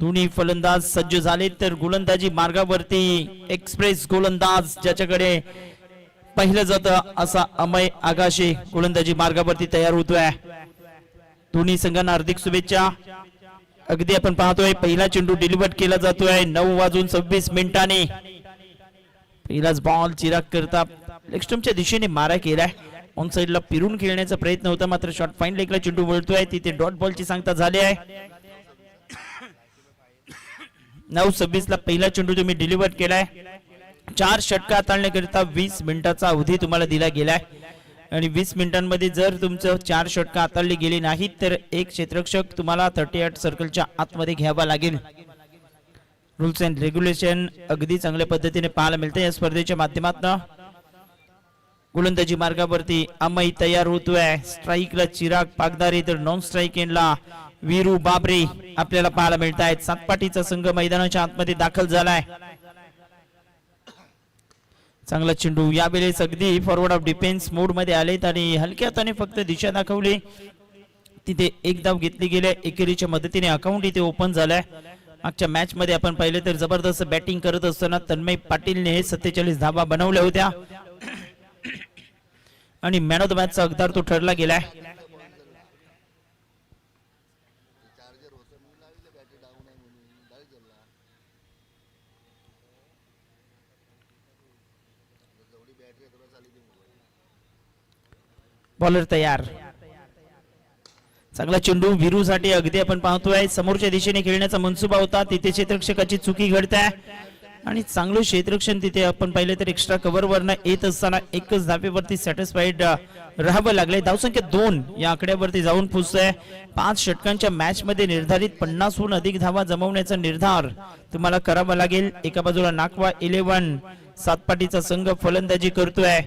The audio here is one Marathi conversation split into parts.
दोन्ही फलंदाज सज्ज झाले तर गोलंदाजी मार्गावरती एक्सप्रेस गोलंदाज ज्याच्याकडे पहिलं जातं असा अमय आगाशे गोलंदाजी मार्गावरती तयार होतोय। दोन्ही संघांना हार्दिक शुभेच्छा। अगदी आपण पाहतोय पहिला चेंडू डिलिव्हर केला जातोय 9:26 पहिलाच बॉल चिराग करता लेग स्टंपच्या दिशेने मारा केलाय। ऑन साइडला फिरून खेळण्याचा प्रयत्न होता मात्र शॉट फाईन लेगला चेंडू वळतोय तिथे डॉट बॉलची सांगता झाली आहे। 9:26 ला पहिला चेंडू तुम्ही डिलिव्हर केलाय। 4 षटका हाताळण्याकरिता 20 मिनिटाचा अवधी तुम्हाला दिला गेलाय आणि 20 मिनिटांमध्ये जर तुमचं 4 षटका हाताळली गेली नाहीत तर एक क्षेत्ररक्षक तुम्हाला 38 सर्कलच्या आतमध्ये घ्यावा लागेल। रूल्स अँड रेग्युलेशन अगदी चांगल्या पद्धतीने पाहायला मिळते या स्पर्धेच्या माध्यमातून। गोलंदाजी मार्गावरती अमय तयार होतोय। स्ट्राईकला चिराग पागदारी तर नॉन स्ट्राईक एंडला वीरू बाबरे आपल्याला पाहायला मिळत आहेत। सातपाटीचा संघ मैदानाच्या आतमध्ये दाखल झालाय। चांगला चेंडू यावेळेस अगदी फॉरवर्ड ऑफ डिफेन्स मोड मध्ये आलेत आणि हलक्या हाताने फक्त दिशा दाखवली तिथे एक धाव घेतली गेले। एकेरीच्या मदतीने अकाउंट इथे ओपन झालाय। मागच्या मॅच मध्ये आपण पाहिले तर जबरदस्त बॅटिंग करत असताना तन्मय पाटीलने 47 धावा बनवल्या होत्या आणि मॅन ऑफ द मॅचचा हकदार तो ठरला गेलाय। बॉलर तयार। चांगला चेंडू वीरूसाठी अगदी आपण पाहतोय समोरच्या दिशेने खेळण्याचा मनसुबा होता तिथे क्षेत्ररक्षकाची चुकी घडते आणि चांगलं क्षेत्ररक्षण तिथे आपण पाहिले तर एक्स्ट्रा कव्हर वरनं येत असताना एकच धावेवरती सॅटिस्फाईड राहावं लागले। धावसंख्या 2 या आकड्यावरती जाऊन पोहोचतोय। 5 षटकांच्या मॅच मध्ये निर्धारित 50हून अधिक धावा जमवण्याचा निर्धार तुम्हाला करावा लागेल। एका बाजूला नाकवा 11 सातपाटीचा संघ फलंदाजी करतोय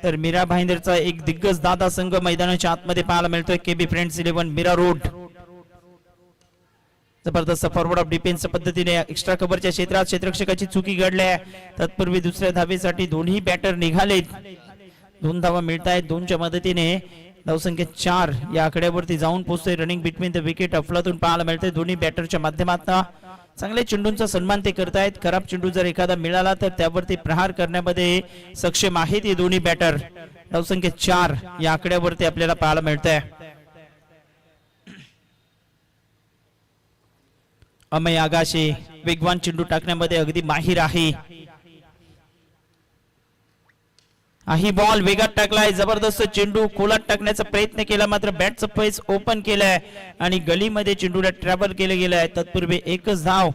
तर मीरा भाईंदरचा एक दिग्गज दादा संघ मैदानाच्या आतमध्ये पाहायला मिळतोय केबी फ्रेंड्स 11 मीरा रोड। जबरदस्त फॉरवर्ड ऑफ डिफेन्स पद्धतीने एक्स्ट्रा कव्हरच्या क्षेत्रात क्षेत्ररक्षकाची चुकी घडली। तत्पूर्वी दुसऱ्या धावेसाठी दोन्ही बॅटर निघालेत। 2 धावा मिळत आहेत। 2च्या मदतीने धावसंख्या 4 या आकड्यावरती जाऊन पोहोचतोय। रनिंग बिटवीन द विकेट अफलातून पाहायला मिळतंय दोन्ही बॅटरच्या माध्यमातून। चांगल्या चेंडूंचा सन्मान ते करतायत। खराब चेंडू जर एखादा मिळाला तर त्यावरती प्रहार करण्यामध्ये सक्षम आहेत हे दोन्ही बॅटर। धावसंख्या 4 या आकड्यावरती आपल्याला पाहायला मिळतंय। अमय आगाशे वेगवान चेंडू टाकण्यामध्ये अगदी माहिर आहे। ही बॉल वेगात टाकलाय। जबरदस्त चेंडू खोलात टाकण्याचा प्रयत्न केला मात्र बॅटचं फेस ओपन केलाय आणि गलीमध्ये चेंडूला ट्रॅव्हल केलं गेलंय। तत्पूर्वी एकच धाव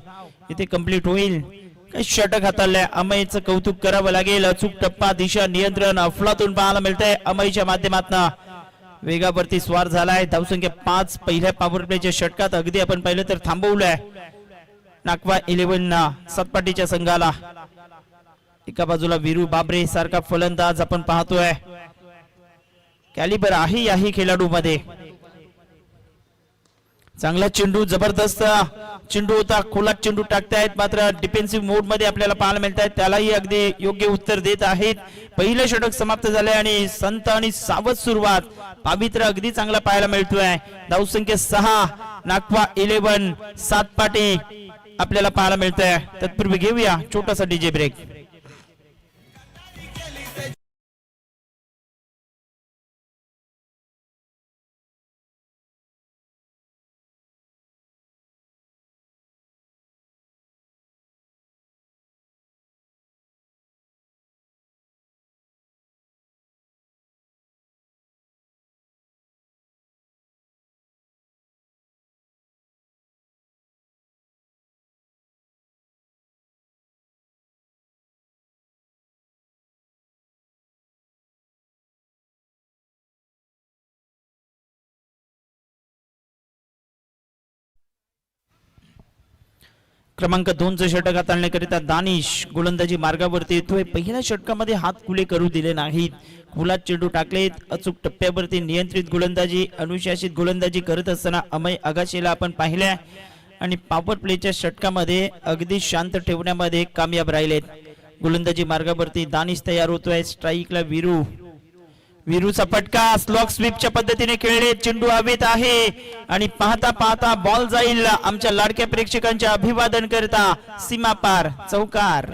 इथे कंप्लीट होईल। काही षटक हाताळलंय अमयचं कौतुक करावं लागेल। अचूक टप्पा दिशा नियंत्रण अफलातून पाहायला मिळतंय अमयच्या माध्यमातून। वेगावरती स्वार झालाय। धावसंख्या 5 पहिल्या पॉवर प्लेच्या षटकात अगदी आपण पाहिलं तर थांबवलंय नाकवा 11 सातपाटीच्या संघाला। एका बाजूला वीरू बाबरे सारखा फलंदाज आपण पाहतोय। कॅलिबर आहे याही खेळाडू मध्ये। चांगला चेंडू जबरदस्त चेंडू होता। खोलात चेंडू टाकतायत मात्र डिफेन्सिव्ह मोड मध्ये आपल्याला पाहायला मिळत आहे त्यालाही अगदी योग्य उत्तर देत आहेत। पहिलं षटक समाप्त झाले आणि संत आणि सावध सुरुवात पावित्र्य अगदी चांगला पाहायला मिळतोय। धावसंख्या 6 नाकवा 11 सातपाटी आपल्याला पाहायला मिळतंय। तत्पूर्वी घेऊया छोटासा डीजे ब्रेक। क्रमांक 2 चे षटक हाताळण्याकरिता दानिश गोलंदाजी मार्गावरती येतोय। पहिल्या षटकामध्ये हात खुले करू दिले नाहीत। खुलात चेंडू टाकलेत। अचूक टप्प्यावरती नियंत्रित गोलंदाजी अनुशासित गोलंदाजी करत असताना अमय आगाशेला आपण पाहिल्या आणि पॉवर प्लेच्या षटकामध्ये अगदी शांत ठेवण्यामध्ये कामयाब राहिलेत। गोलंदाजी मार्गावरती दानिश तयार होतोय। स्ट्राईकला वीरू वीरूचा फटका स्लॉक स्वीपच्या पद्धतीने खेळले, चेंडू हवेत आहे आणि पाहता पाहता बॉल जाईल आमच्या लाडक्या प्रेक्षकांचे अभिवादन करता सीमा पार, चौकार.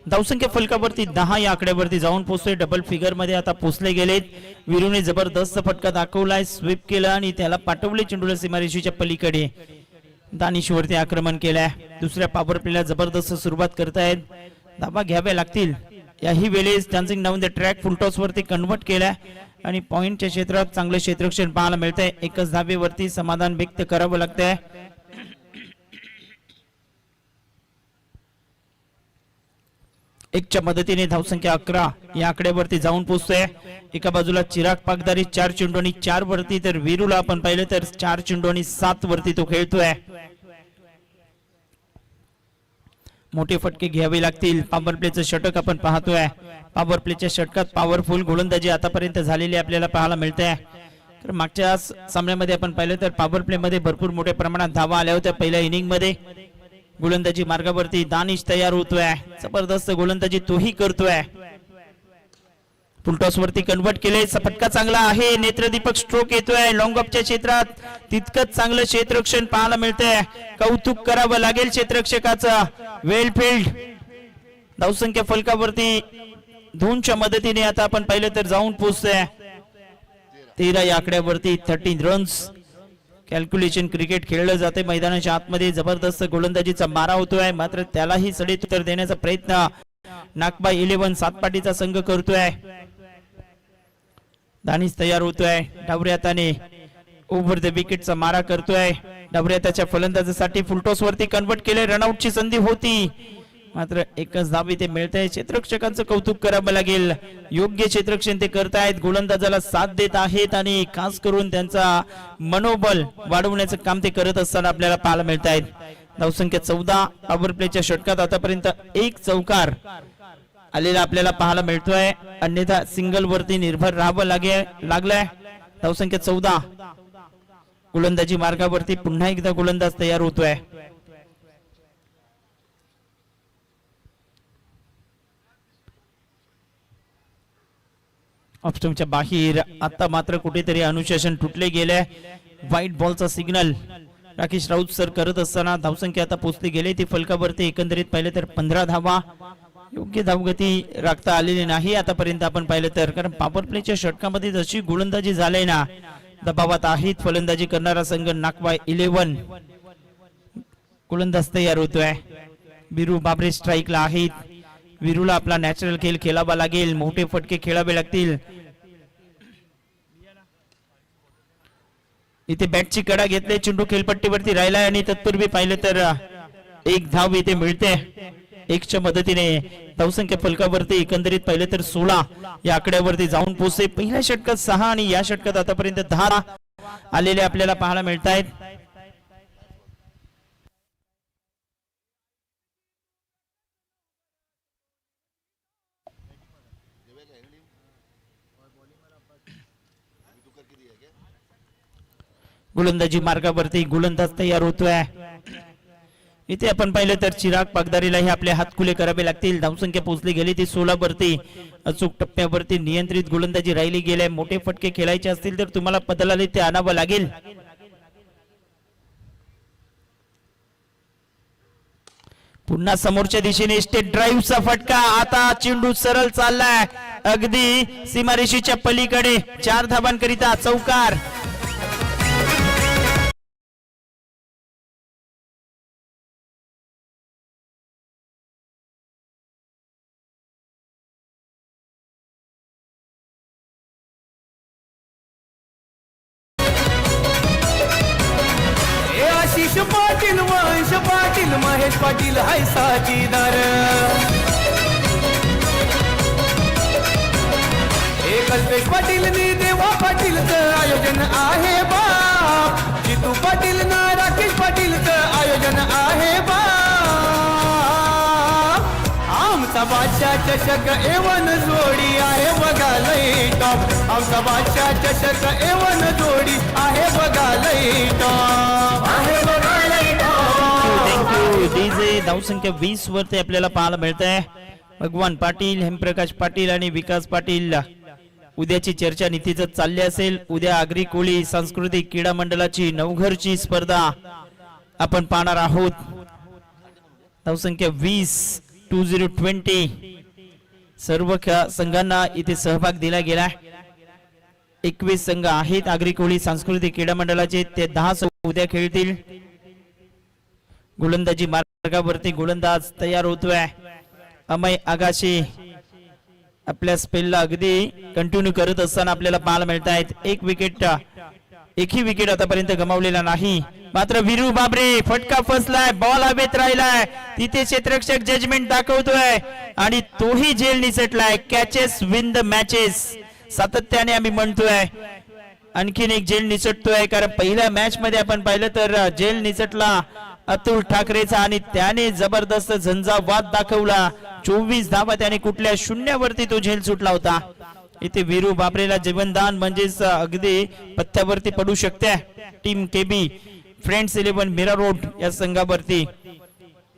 धावसंख्या फलकावरती 10 या आकड्यावरती जाऊन पोहोचले, डबल फिगर मध्ये आता पोहोचले गेलेत. वीरूने जबरदस्त फटका दाखवलाय, स्वीप केला आणि त्याला पाठवले चेंडूला सीमारेषेच्या पलीकडे. दानिशवरती आक्रमण केलंय. दुसऱ्या पॉवर प्लेला जबरदस्त सुरुवात करतायत, धाबा घ्याव्या लागतील. याही वेळेस dancing down the track full toss वरती कन्वर्ट केलाय आणि पॉइंटच्या क्षेत्रात चांगले क्षेत्ररक्षण पाहायला मिळतंय. एकच धाबेवरती समाधान व्यक्त करावं लागतंय. एकच्या मदतीने धावसंख्या 11 या आकड्यावरती जाऊन पोहोचतोय. एका बाजूला चिराग पागदारी 4 चेंडू आणि 4 वरती, तर वीरूला आपण पाहिलं तर 4 चेंडू आणि 7 वरती तो खेळतोय. मोठे फटके घ्यावे लागतील. पॉवर प्लेचं षटक आपण पाहतोय. पॉवर प्लेच्या षटकात पॉवरफुल गोलंदाजी आतापर्यंत झालेली आपल्याला पाहायला मिळते. तर मागच्या सामन्यामध्ये आपण पाहिलं तर पॉवर प्ले मध्ये भरपूर मोठ्या प्रमाणात धावा आल्या होत्या पहिल्या इनिंग मध्ये. गोलंदाजी मार्गावरती दानिश तयार होतोय, जबरदस्त गोलंदाजी तोही करतोय. फुलटॉस वरती कन्वर्ट केले, फटका चांगला आहे, नेत्रदीपक स्ट्रोक येतोय. लॉंग ऑफच्या क्षेत्रात तितकंच चांगलं क्षेत्ररक्षण पाहायला मिळतंय. कौतुक करावं लागेल क्षेत्ररक्षकाचं. वेलफील्ड धावसंख्या फलकावरती 2च्या मदतीने आता आपण पाहिलं तर जाऊन पोहोचतोय. 13 या आकड्यावरती 13 रन्स. कॅल्क्युलेशन क्रिकेट खेळलं जाते मैदानाच्या आतमध्ये. जबरदस्त गोलंदाजीचा मारा होतोय, मात्र त्यालाही सडेत उत्तर देण्याचा प्रयत्न नागबाई 11 सातपाटीचा संघ करतोय. दानिश तयार होतोय. डावऱ्या हाताने ओव्हर द विकेटचा मारा करतोय. डावऱ्या त्याच्या फलंदाजासाठी फुलटॉस वरती कन्वर्ट केले. रनआउटची संधी होती, मात्र एकच धाव इथे मिळतंय. क्षेत्ररक्षकांचं कौतुक करावं लागेल. योग्य क्षेत्ररक्षण ते करतायत, गोलंदाजाला साथ देत आहेत आणि खास करून त्यांचा मनोबल वाढवण्याचं काम ते करत असताना आपल्याला पाहायला मिळत आहेत. धावसंख्या 14. पॉवर प्लेच्या षटकात आतापर्यंत 1 चौकार आलेला आपल्याला पाहायला मिळतोय. अन्यथा सिंगल वरती निर्भर राहावं लागलंय. धावसंख्या 14. गोलंदाजी मार्गावरती पुन्हा एकदा गोलंदाज तयार होतोय. ऑफस्टंपच्या बाहेर आता मात्र कुठेतरी अनुशासन तुटले गेले. व्हाईट बॉलचा सिग्नल राकेश राऊत सर करत असताना धावसंख्या आता पोहोचली गेले ती फलकावरती. एकंदरीत पाहिलं तर 15 धावा. योग्य धावगती राखता आलेली नाही आतापर्यंत आपण पाहिलं तर, कारण पॉवर प्लेच्या षटकामध्ये जशी गोलंदाजी झाली ना, दबावात आहेत फलंदाजी करणारा संघ नागबाई 11. गोलंदाज तयार होतोय. वीरू बाबरे स्ट्राईकला आहेत. वीरूला आपला नॅचरल खेळ खेळावा लागेल, मोठे फटके खेळावे लागतील. इथे बॅटची कडा घेतले, चेंडू खेळपट्टीवरती राहिलाय आणि तत्पूर्वी पाहिलं तर 1 धाव इथे मिळते. 1च्या मदतीने धावसंख्या फलकावरती एकंदरीत पाहिलं तर 16 या आकड्यावरती जाऊन पोहोचते. पहिल्या षटकात 6 आणि या षटकात आतापर्यंत 10 आलेले आपल्याला पाहायला मिळत आहेत. गोलंदाजी मार्गावरती गोलंदाज तयार होतोय. इथे आपण पाहिलं तर चिराग पागदारीलाही आपले हात खुले करावे लागतील. धावसंख्या पोहोचली गेली ती 16 वरती. अचूक टप्प्यावरती नियंत्रित गोलंदाजी राहिली गेली. मोठे फटके खेळायचे असतील तर तुम्हाला पदराला ते आणावं लागेल. पुन्हा समोरच्या दिशेने स्टेट ड्राईव्हचा फटका. आता चेंडू सरळ चाललाय अगदी सीमारेषेच्या पलीकडे. 4 धावांकरिता चौकार. आशिष पाटील, वंश पाटील, महेश पाटील हाय साथीदार. कल्पेश पाटील नी देवा पाटीलचं आयोजन आहे बा. जितू पाटील ना राकेश पाटीलचं आयोजन आहे बा. आमचा बादशाह बादशाह चषक एवन जोडी आहे बघा लई टॉप आमचा बादशाह चषक एवन जोडी आहे बघा लई टॉप आहे बघा लई टॉप थँक्यू डीजे धावसंख्या 20 वरती आपल्याला पाहायला मिळत आहे भगवान पाटील हेमप्रकाश पाटील आणि विकास पाटील उद्याची चर्चा नीतीच चालली असेल उद्या आगरी कोळी सांस्कृतिक क्रीडा मंडळाची नवघरची स्पर्धा आपण पाहणार आहोत धावसंख्या 20 सर्व संघांना इथे सहभाग दिला गेला 21 संघ आहेत आगरी कोळी सांस्कृतिक क्रीडा मंडळाचे ते 10 उद्या खेळतील गोलंदाजी मार्गावरती गोलंदाज तयार होतोय अमय आगाशी आपल्या स्पेलला अगदी कंटिन्यू करत असताना आपल्याला पाहायला मिळत आहेत एकही विकेट आतापर्यंत गमावलेला नाही मात्र वीरू बाबरे फटका फसलाय बॉल हवेत राहिलाय तिथे क्षेत्ररक्षक जजमेंट दाखवतोय आणि तोही झेल निसटलाय कॅचेस विन द मॅचेस सातत्याने आम्ही म्हणतोय आणखीन एक झेल निसटतोय कारण पहिल्या मॅच मध्ये आपण पाहिलं तर झेल निसटला अतुल ठाकरेचा आणि त्याने जबरदस्त झंझावात दाखवला 24 धावा त्याने कुठल्या शून्यावरती तो झेल सुटला होता इथे वीरू बाबरेला जीवनदान म्हणजेच अगदी पत्त्यावरती पडू शकते team KB friends 11 Mira Road या संघावरती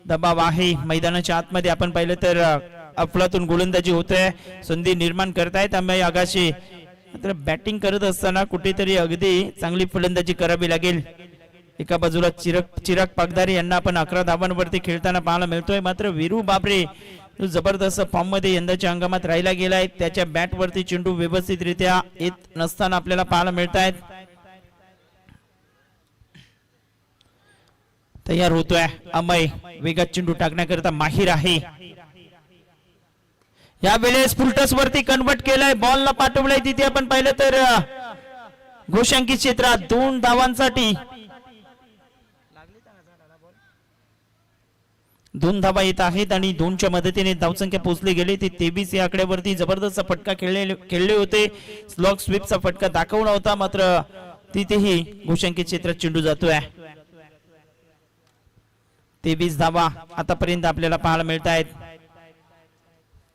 दबाव आहे मैदानाच्या आतमध्ये आपण पाहिलं तर अफलातून गोलंदाजी होते संधी निर्माण करतायत आम्ही आगाशी मात्र बॅटिंग करत असताना कुठेतरी अगदी चांगली फलंदाजी करावी लागेल एका बाजूला चिराग पागदारी यांना आपण 11 धावांवरती खेळताना पाहायला मिळतोय मात्र वीरू बाबरे जबरदस्त फॉर्म मध्ये यंदाच्या हंगामात राहिला गेलाय त्याच्या बॅट वरती चेंडू व्यवस्थितरित्या येत नसताना आपल्याला पाहायला मिळत आहेत तयार होतोय अमय वेगात चेंडू टाकण्याकरिता माहिर आहे यावेळेस फुलटस वरती कन्वर्ट केलाय बॉलला पाठवलंय तिथे आपण पाहिलं तर घोषांकित क्षेत्रात 2 धावांसाठी 2 धावा येत आहेत आणि 2च्या मदतीने धावसंख्या पोहोचली गेली ती 23 या आकड्यावरती जबरदस्त फटका खेळले होते स्लॉग स्वीपचा फटका दाखवला होता मात्र तिथेही घोषांकित क्षेत्रात चेंडू जातोय 23 धावा आतापर्यंत आपल्याला पाहायला मिळत आहेत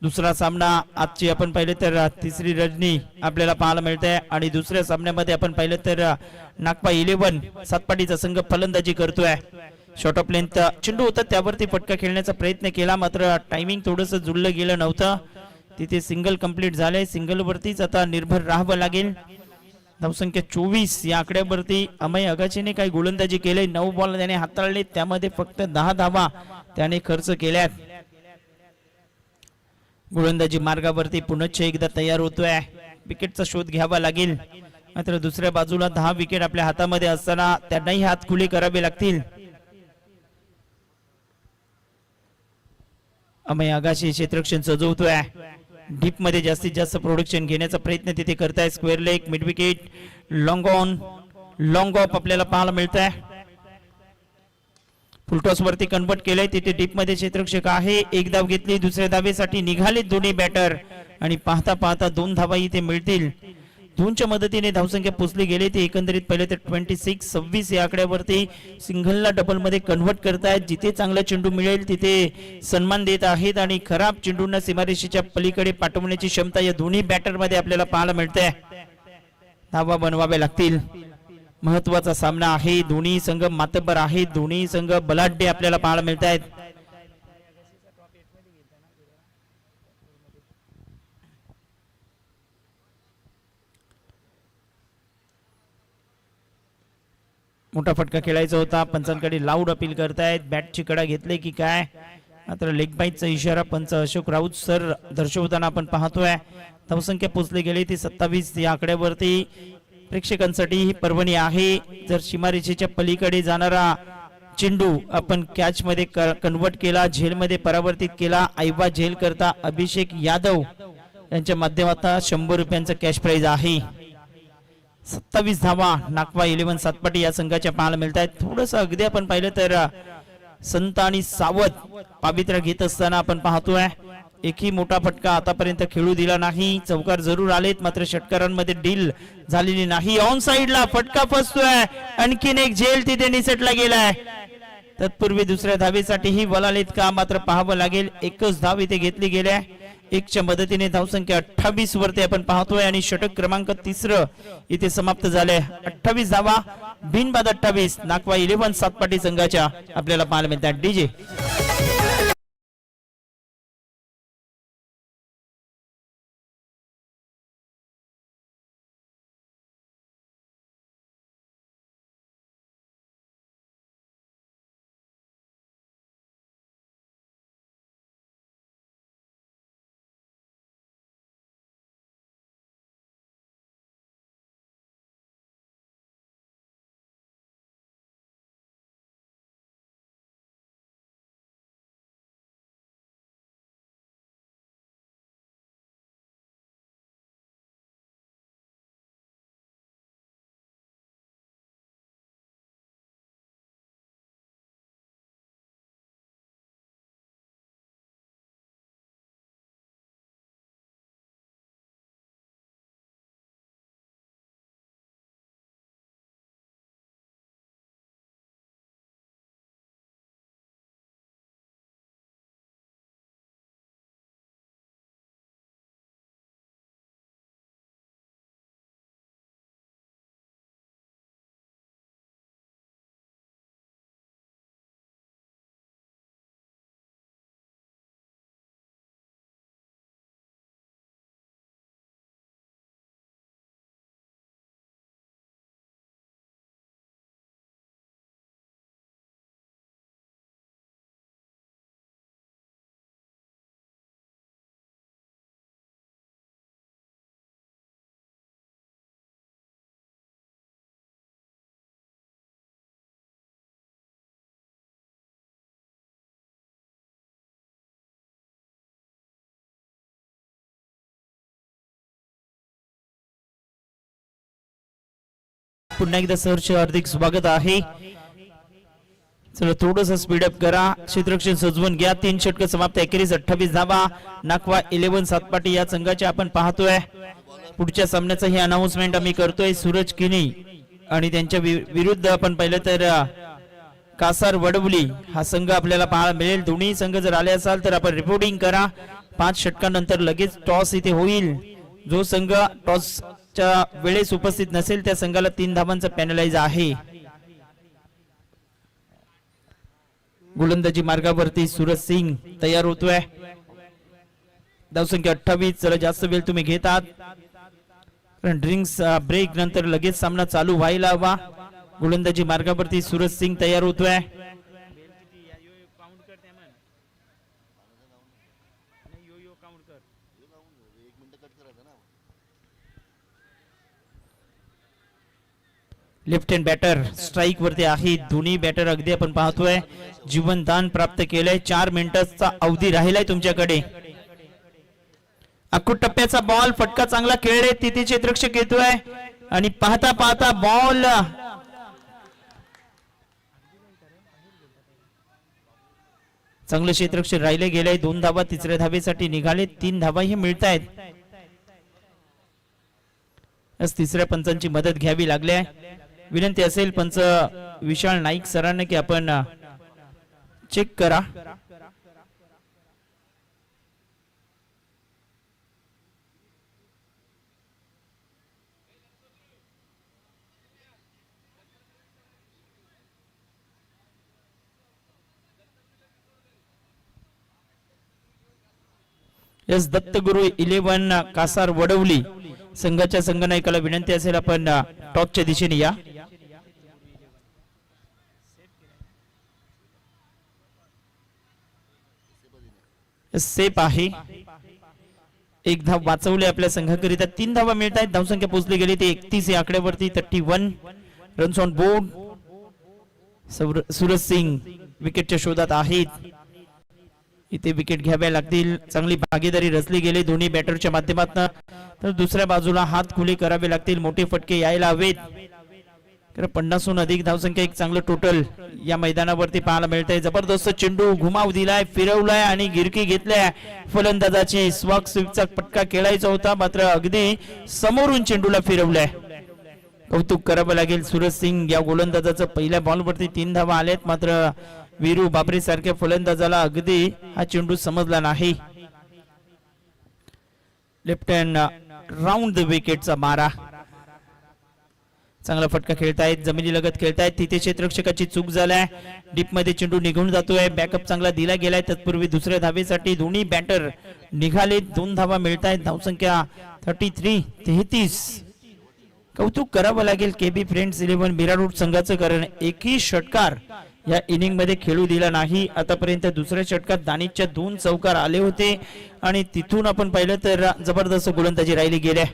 दुसरा सामना आजची आपण पाहिले तर तिसरी रजनी आपल्याला पाहायला मिळते आणि दुसऱ्या सामन्यामध्ये आपण पाहिलं तर नागपा 11 सातपाटीचा संघ फलंदाजी करतोय शॉर्ट ऑफ लेंथ चेंडू होता त्यावरती फटका खेळण्याचा प्रयत्न केला मात्र टायमिंग थोडंसं जुळलं गेलं नव्हतं तिथे सिंगल कंप्लीट झालंय सिंगल वरतीच आता निर्भर राहावं लागेल धावसंख्या 24 या आकड्यावरती अमय अगाचीने काही गोलंदाजी केले 9 बॉल त्याने हाताळले त्यामध्ये फक्त 10 धावा त्याने खर्च केल्यात गोलंदाजी मार्गावरती पुनश्च एकदा तयार होतोय विकेटचा शोध घ्यावा लागेल मात्र दुसऱ्या बाजूला 10 विकेट आपल्या हातामध्ये असताना त्यांनाही हात खुले करावे लागतील अमय आगाशी क्षेत्ररक्षण सजवतोय डीप मध्ये जास्तीत जास्त प्रोडक्शन घेण्याचा प्रयत्न तिथे करताय square leg mid wicket long on long of आपल्याला पाहायला मिळत आहे फुलटॉस वरती कन्वर्ट केलंय तिथे डीप मध्ये क्षेत्ररक्षक आहे एक धाव घेतली दुसऱ्या धावेसाठी निघाले दोन्ही बॅटर आणि पाहता पाहता 2 धावा इथे मिळतील 2च्या मदतीने धावसंख्या पोचली गेली ती एकंदरीत पहिले तर 26 या आकड्यावरती सिंगलला डबल मध्ये कन्वर्ट करतायत जिथे चांगला चेंडू मिळेल तिथे सन्मान देत आहेत आणि खराब चेंडूंना सीमारेषेच्या पलीकडे पाठवण्याची क्षमता या दोन्ही बॅटर मध्ये आपल्याला पाहायला मिळते धावा बनवाव्या लागतील महत्वाचा सामना आहे दोन्ही संघ मातब्बर आहेत दोन्ही संघ बलाढ्य आपल्याला पाहायला मिळत आहेत मोठा फटका खेळायचा होता पंचांकडे लाऊड अपील करतायत बॅटची कडा घेतले की काय मात्र लेग बाईटचा इशारा पंच अशोक राऊत सर दर्शवताना आपण पाहतोय धावसंख्या पोचली गेली ती 27 या आकड्यावरती प्रेक्षकांसाठी ही पर्वणी आहे जर सीमारेषेच्या पलीकडे जाणारा चेंडू आपण कॅच मध्ये कन्वर्ट केला झेल मध्ये परावर्तित केला ऐवा झेल करता अभिषेक यादव यांच्या माध्यमातून 100 रुपयांचा कॅश प्राइज आहे 27 धावा नागवा 11 सातपाटी या संघाच्या पाहायला मिळत आहेत थोडस अगदी आपण पाहिलं तर संत आणि सावध पावित्र्य घेत असताना आपण पाहतोय एकही मोठा फटका आतापर्यंत खेळू दिला नाही चौकार जरूर आलेत मात्र षटकारांमध्ये डील झालेली नाही ऑन साइडला फटका फसतोय आणखीन एक झेल तिथे निसटला गेलाय तत्पूर्वी दुसऱ्या धावेसाठीही वलालेत का मात्र पाहावं लागेल एकच धाव इथे घेतली गेली 1च्या मदतीने धावसंख्या 28 वरती आपण पाहतोय आणि षटक क्रमांक 3 इथे समाप्त झाले. 28 धावा बिनबाद 28 नाकवा 11 सातपाटी संघाच्या आपल्याला पाहायला मिळतात. डीजे पुन्हा एकदा सरचे हार्दिक स्वागत आहे. चला थोडंसं स्पीडअप करा, क्षेत्ररक्षण सजवून घ्या. 3 षटक समाप्त 28 धावा नाकवा 11 सातपाटी या संघाचे आपण पाहतोय. पुढच्या सामन्याचं हे अनाउन्समेंट आम्ही करतोय. सूरज किनी आणि त्यांच्या विरुद्ध आपण पाहिलं तर कासार वडवली हा संघ आपल्याला पाहायला मिळेल. दोन्ही संघ जर आले असाल तर आपण रिपोर्टिंग करा. 5 षटकांनंतर लगेच टॉस इथे होईल. जो संघ टॉसच्या वेळेस उपस्थित नसेल त्या संघाला 3 धावांचा पॅनलाइज आहे. गोलंदाजी मार्गावरती सूरज सिंग तयार होतोय. धावसंख्या 28. चला जास्त वेळ तुम्ही घेतात कारण ड्रिंक्स ब्रेक नंतर लगेच सामना चालू व्हायला हवा. गोलंदाजी मार्गावरती सूरज सिंग तयार होतोय. लेफ्ट हँड बॅटर स्ट्राईक वरती आहे. दोन्ही बॅटर अगदी आपण पाहतोय जीवनदान प्राप्त केलंय. 4 मिनिटांचा अवधी राहिलाय तुमच्याकडे. अकूट टप्प्याचा बॉल फटका चांगला खेळले. तिथे क्षेत्ररक्षक येतोय आणि पाहता पाहता बॉल चांगलं क्षेत्ररक्षक राहिले गेले. 2 धावा 3ऱ्या धावेसाठी निघाले. 3 धावाही मिळत आहेत. 3ऱ्या पंचांची मदत घ्यावी लागली आहे. विनंती असेल पंच विशाल नाईक सरांना की आपण चेक करा. एस दत्तगुरु 11 कासार वडवली संघाच्या संघनायकाला विनंती असेल आपण टॉपच्या दिशेने या. सेफ आहे. 1 धाव वाचवले आपल्या संघाकरिता. 3 धावा मिळत आहेत. धावसंख्या पोहोचली गेली ती 31 या आकड्यावरती. 31 runs on board. Suraj Singh विकेटच्या शोधात आहेत. इथे विकेट घ्याव्या लागतील. चांगली भागीदारी रचली गेली दोन्ही बॅटरच्या माध्यमातून. तर दुसऱ्या बाजूला हात खुले करावे लागतील. मोठे फटके यायला हवेत. 50हून अधिक धावसंख्या एक चांगलं टोटल या मैदानावरती पाहायला मिळतंय. जबरदस्त चेंडू घुमाव दिलाय, फिरवलाय आणि गिरकी घेतलाय. फलंदाजाची स्वाग स्वीपचा पटका खेळायचा होता मात्र अगदी समोरून चेंडूला फिरवलाय. कौतुक करावं लागेल सूरज सिंग या गोलंदाजाचं. पहिल्या बॉलवरती 3 धावा आल्यात मात्र वीरू बाबरे सारख्या फलंदाजाला अगदी हा चेंडू समजला नाही. लेफ्ट हँड राऊंड द विकेटचा मारा. चांगला फटका खेळतायत, जमिनी लगत खेळतायत. तिथे क्षेत्ररक्षकाची चूक झालाय. डीप मध्ये चेंडू निघून जातोय. बॅकअप चांगला दिला गेलाय. तत्पूर्वी दुसऱ्या धावेसाठी दोन्ही बॅटर निघाले. 2 धावा मिळतायत. धावसंख्या 33. कौतुक करावं लागेल केबी फ्रेंड्स 11 बिराडूट संघाचं, कारण एकही षटकार या इनिंग मध्ये खेळू दिला नाही. आतापर्यंत दुसऱ्या षटकात दानिशच्या 2 चौकार आले होते आणि तिथून आपण पाहिलं तर जबरदस्त गोलंदाजी राहिली गेल्या.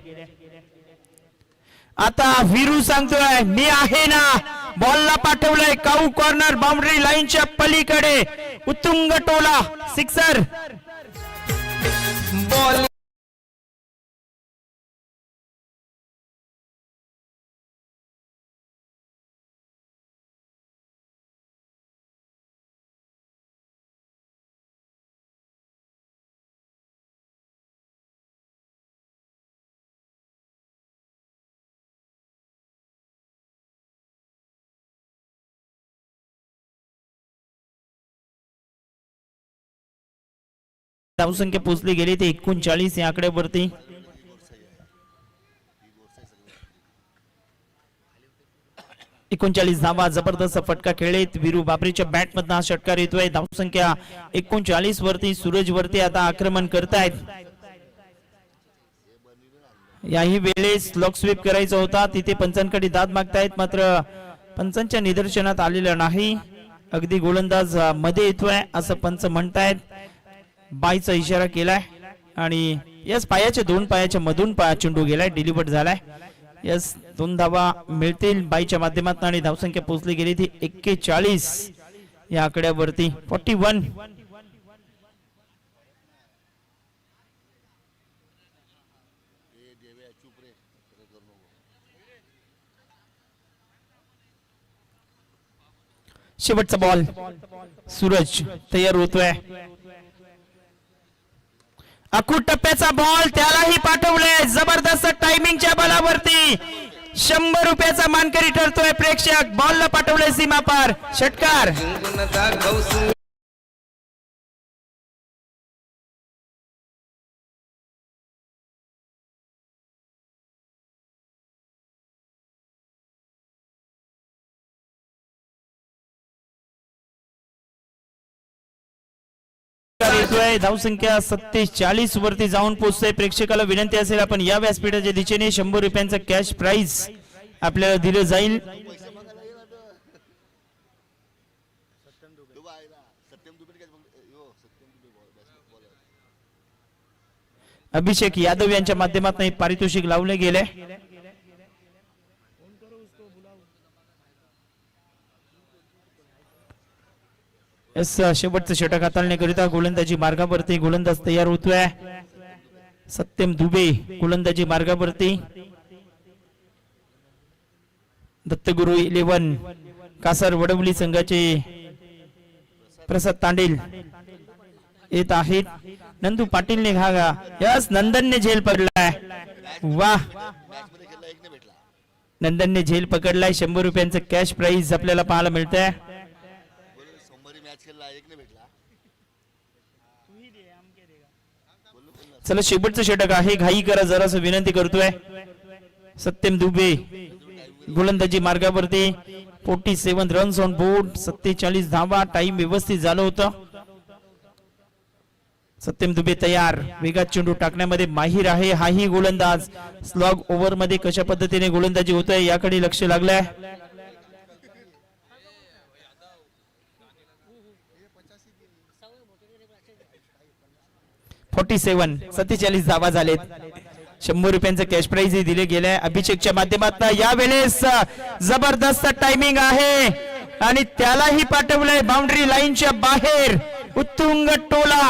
आता वीरू सांगतोय मी आहे ना. बॉलला पाठवलंय काऊ कॉर्नर बाउंड्री लाईनच्या पलीकडे. उत्तुंग टोला, सिक्सर. बॉल धावसंख्या पोहोचली गेली ते 39 या आकड्यावरती. धावा. जबरदस्त फटका खेळत वीरू बाबरीच्या बॅट मधून हा षटकार येतोय. धावसंख्या 39 वरती. सूरज वरती आता आक्रमण करतायत. याही वेळेस लॉक स्वीप करायचा होता. तिथे पंचांकडे दाद मागतायत, मात्र पंचांच्या निदर्शनात आलेलं नाही. अगदी गोलंदाज मध्ये येतोय असं पंच म्हणतायत. बाईचा इशारा केलाय आणि यस पायाच्या 2 पायाच्या मधून चेंडू गेलाय, डिलिव्हर्ड झालाय. यस 2 धावा मिळतील बाईच्या माध्यमातून आणि धावसंख्या पोहोचली गेली ती 41 या आकड्यावरती. 41. शेवटचा बॉल. सूरज तयार होतोय. अखूट टप्प्याचा बॉल, त्यालाही पाठवलंय. जबरदस्त टायमिंगच्या बलावरती 100 रुपयाचा मानकरी ठरतोय प्रेक्षक. बॉलला पाठवलंय सीमा पार. षटकार. धावसंख्या 47 वरती जाऊन पोहोचते. प्रेक्षकाला विनंती असेल आपण या व्यासपीठाच्या दिशेने 100 रुपयांचा कॅश प्राइज आपल्याला दिलं जाईल. अभिषेक यादव यांच्या माध्यमातून पारितोषिक लावले गेले. शेवटचं षटक हाताळण्याकरिता गोलंदाजी मार्गावरती गोलंदाज तयार होतोय. सत्यम दुबे गोलंदाजी मार्गावरती. दत्तगुरु 11 कासार वडवली संघाचे प्रसाद तांडेल येत आहेत. नंदू पाटीलने घागा. यस नंदनने झेल पकडलाय. वाह, नंदनने झेल पकडलाय. 100 रुपयांचं कॅश प्राइज आपल्याला पाहायला मिळतंय. चला शेवटचं षटक आहे, घाई करा जरास विनंती करतोय. सत्यम दुबे गोलंदाजी मार्गावरती. 47 रन्स ऑन बोर्ड. 47 धावा. टाइम व्यवस्थित झालं होतं. सत्यम दुबे तयार. वेगात चेंडू टाकण्यामध्ये माहिर आहे हाही गोलंदाज. स्लॉग ओव्हर मध्ये कशा पद्धतीने गोलंदाजी होतोय याकडे लक्ष लागलंय. 47 धावा झालेत. 100 रुपयांचं कॅश प्राइज दिले गेले अभिषेकच्या माध्यमातून. यावेळेस जबरदस्त टायमिंग आहे आणि त्यालाही पाठवलंय बाउंड्री लाईनच्या बाहेर. उत्तुंग टोला,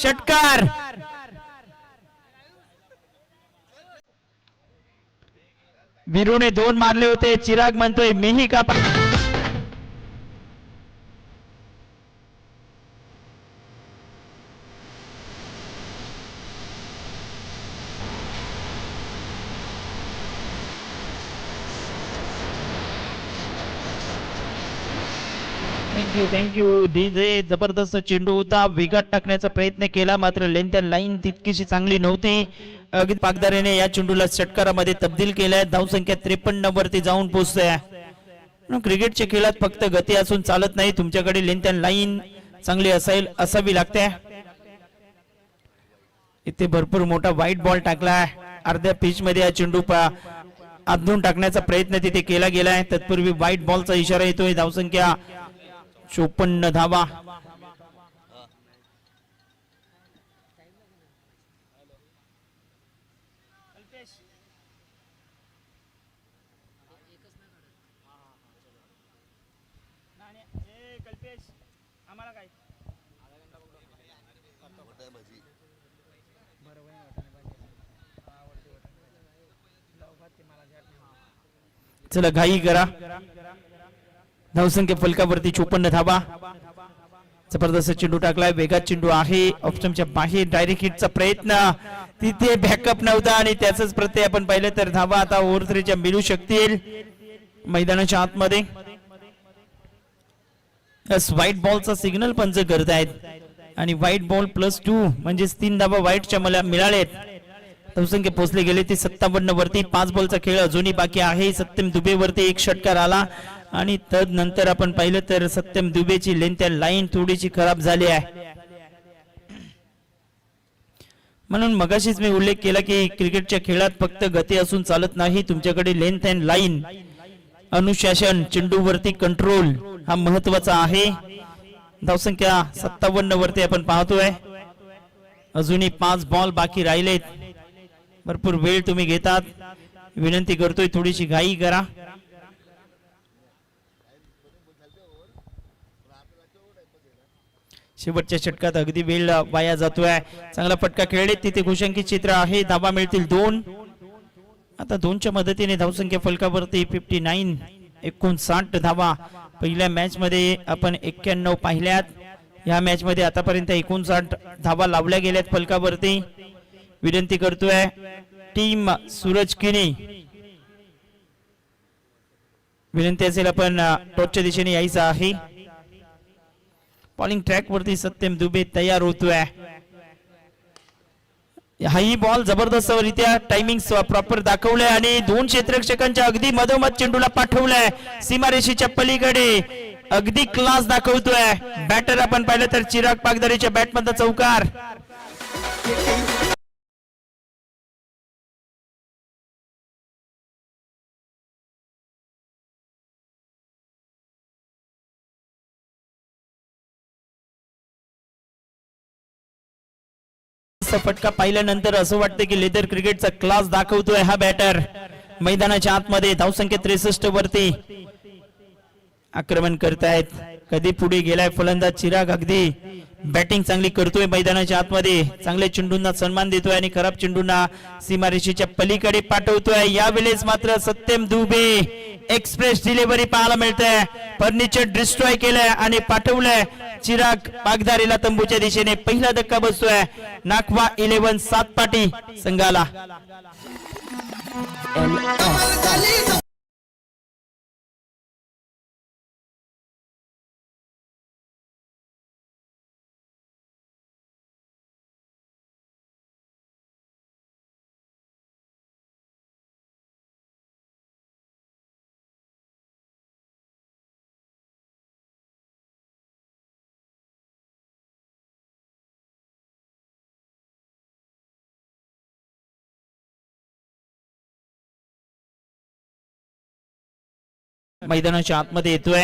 षटकार. वीरूने 2 मारले होते. चिराग म्हणतोय मीही का. Thank you DJ. जबरदस्त चेंडू होता, वेगात टाकण्याचा प्रयत्न केला मात्र लेंथ लाईन तितकीशी चांगली नव्हती. अगदी पागदारीने या चेंडूला षटकारामध्ये तब्दील केलाय. धावसंख्या 53 वरती जाऊन पोहोचते. क्रिकेटच्या खेळात फक्त गती असून चालत नाही, तुमच्याकडे लेंथ लाईन चांगली असावी लागते. इथे भरपूर मोठा व्हाईट बॉल टाकलाय. अर्ध्या पिच मध्ये हा चेंडू आदळून टाकण्याचा प्रयत्न तिथे केला गेलाय. तत्पूर्वी व्हाईट बॉलचा इशारा येतोय. धावसंख्या 54 धावा. चला घाई करा. धावसंख्या फलकावरती 54 धावा. जबरदस्त चेंडू टाकलाय, वेगात चेंडू आहे. ऑप्शनच्या बाहेर डायरेक्ट हिटचा प्रयत्न, तिथे बॅकअप नव्हता आणि त्याच प्रत्यय आपण पाहिलं तर धावा आता ओव्हर 3च्या मिळू शकतील मैदानाच्या आतमध्ये. व्हाईट बॉलचा सिग्नल पंच करतायत आणि व्हाईट बॉल +2 म्हणजे 3 धावा व्हाईटच्या मला मिळालेत. धावसंख्या पोहोचले गेले ते 57 वरती. 5 बॉलचा खेळ अजूनही बाकी आहे. सत्यम दुबे वरती एक षटकार आला आणि तदनंतर आपण पाहिलं तर सत्यम दुबेची लेंथ लाईन थोडीशी खराब झाली आहे. म्हणून मगाशीच मी उल्लेख केला की क्रिकेटच्या खेळात फक्त गती असून चालत नाही, तुमच्याकडे लेंथ अँड लाईन, अनुशासन, चेंडूवरती कंट्रोल हा महत्वाचा आहे. धावसंख्या 57 वरती आपण पाहतोय. अजूनही 5 बॉल बाकी राहिलेत. भरपूर वेळ तुम्ही घेतात, विनंती करतोय थोडीशी घाई करा. शेवटच्या षटकात अगदी वेळ वाया जातोय. चांगला फटका खेळले, तिथे घोषांकित चित्र आहे. धावा मिळतील 2. आता 2च्या मदतीने धावसंख्या फलकावरती 59, 59 धावा. पहिल्या मॅच मध्ये आपण 91 पाहिल्यात. या मॅच मध्ये आतापर्यंत 59 धावा लावल्या गेल्यात फलकावरती. विनंती करतोय टीम सूरज किनी, विनंती असेल आपण टॉसच्या दिशेने यायचं आहे. बॉलिंग ट्रॅक वरती सत्यम दुबे तयार होतोय. हाही बॉल जबरदस्त रित्या टायमिंग प्रॉपर दाखवलंय आणि 2 क्षेत्ररक्षकांच्या अगदी मधोमध चेंडूला पाठवलाय सीमारेषेच्या पलीकडे. अगदी क्लास दाखवतोय. बॅटर आपण पाहिलं तर चिराग पागदारीच्या बॅटमधला चौकार. फटका पाहिल्यानंतर असं वाटतं की लेदर क्रिकेटचा क्लास दाखवतोय हा बॅटर. मैदानाच्या आतमध्ये धावसंख्या 63 वरती आक्रमण करतायत. कधी पुढे गेलाय फलंदाज चिराग. अगदी बॅटिंग चांगली करतोय मैदानाच्या आतमध्ये. चांगल्या चेंडूंना सन्मान देतोय आणि खराब चेंडूंना सीमारेषेच्या पलीकडे पाठवतोय. यावेळेस मात्र सत्यम दुबे एक्सप्रेस डिलिव्हरी पाहायला मिळते. फर्निचर डिस्ट्रॉय केलंय आणि पाठवलंय चिराग पागदारीला तंबूच्या दिशेने. पहिला धक्का बसतोय नागवा 11 सातपाटी संघाला. मैदानाच्या आतमध्ये येतोय.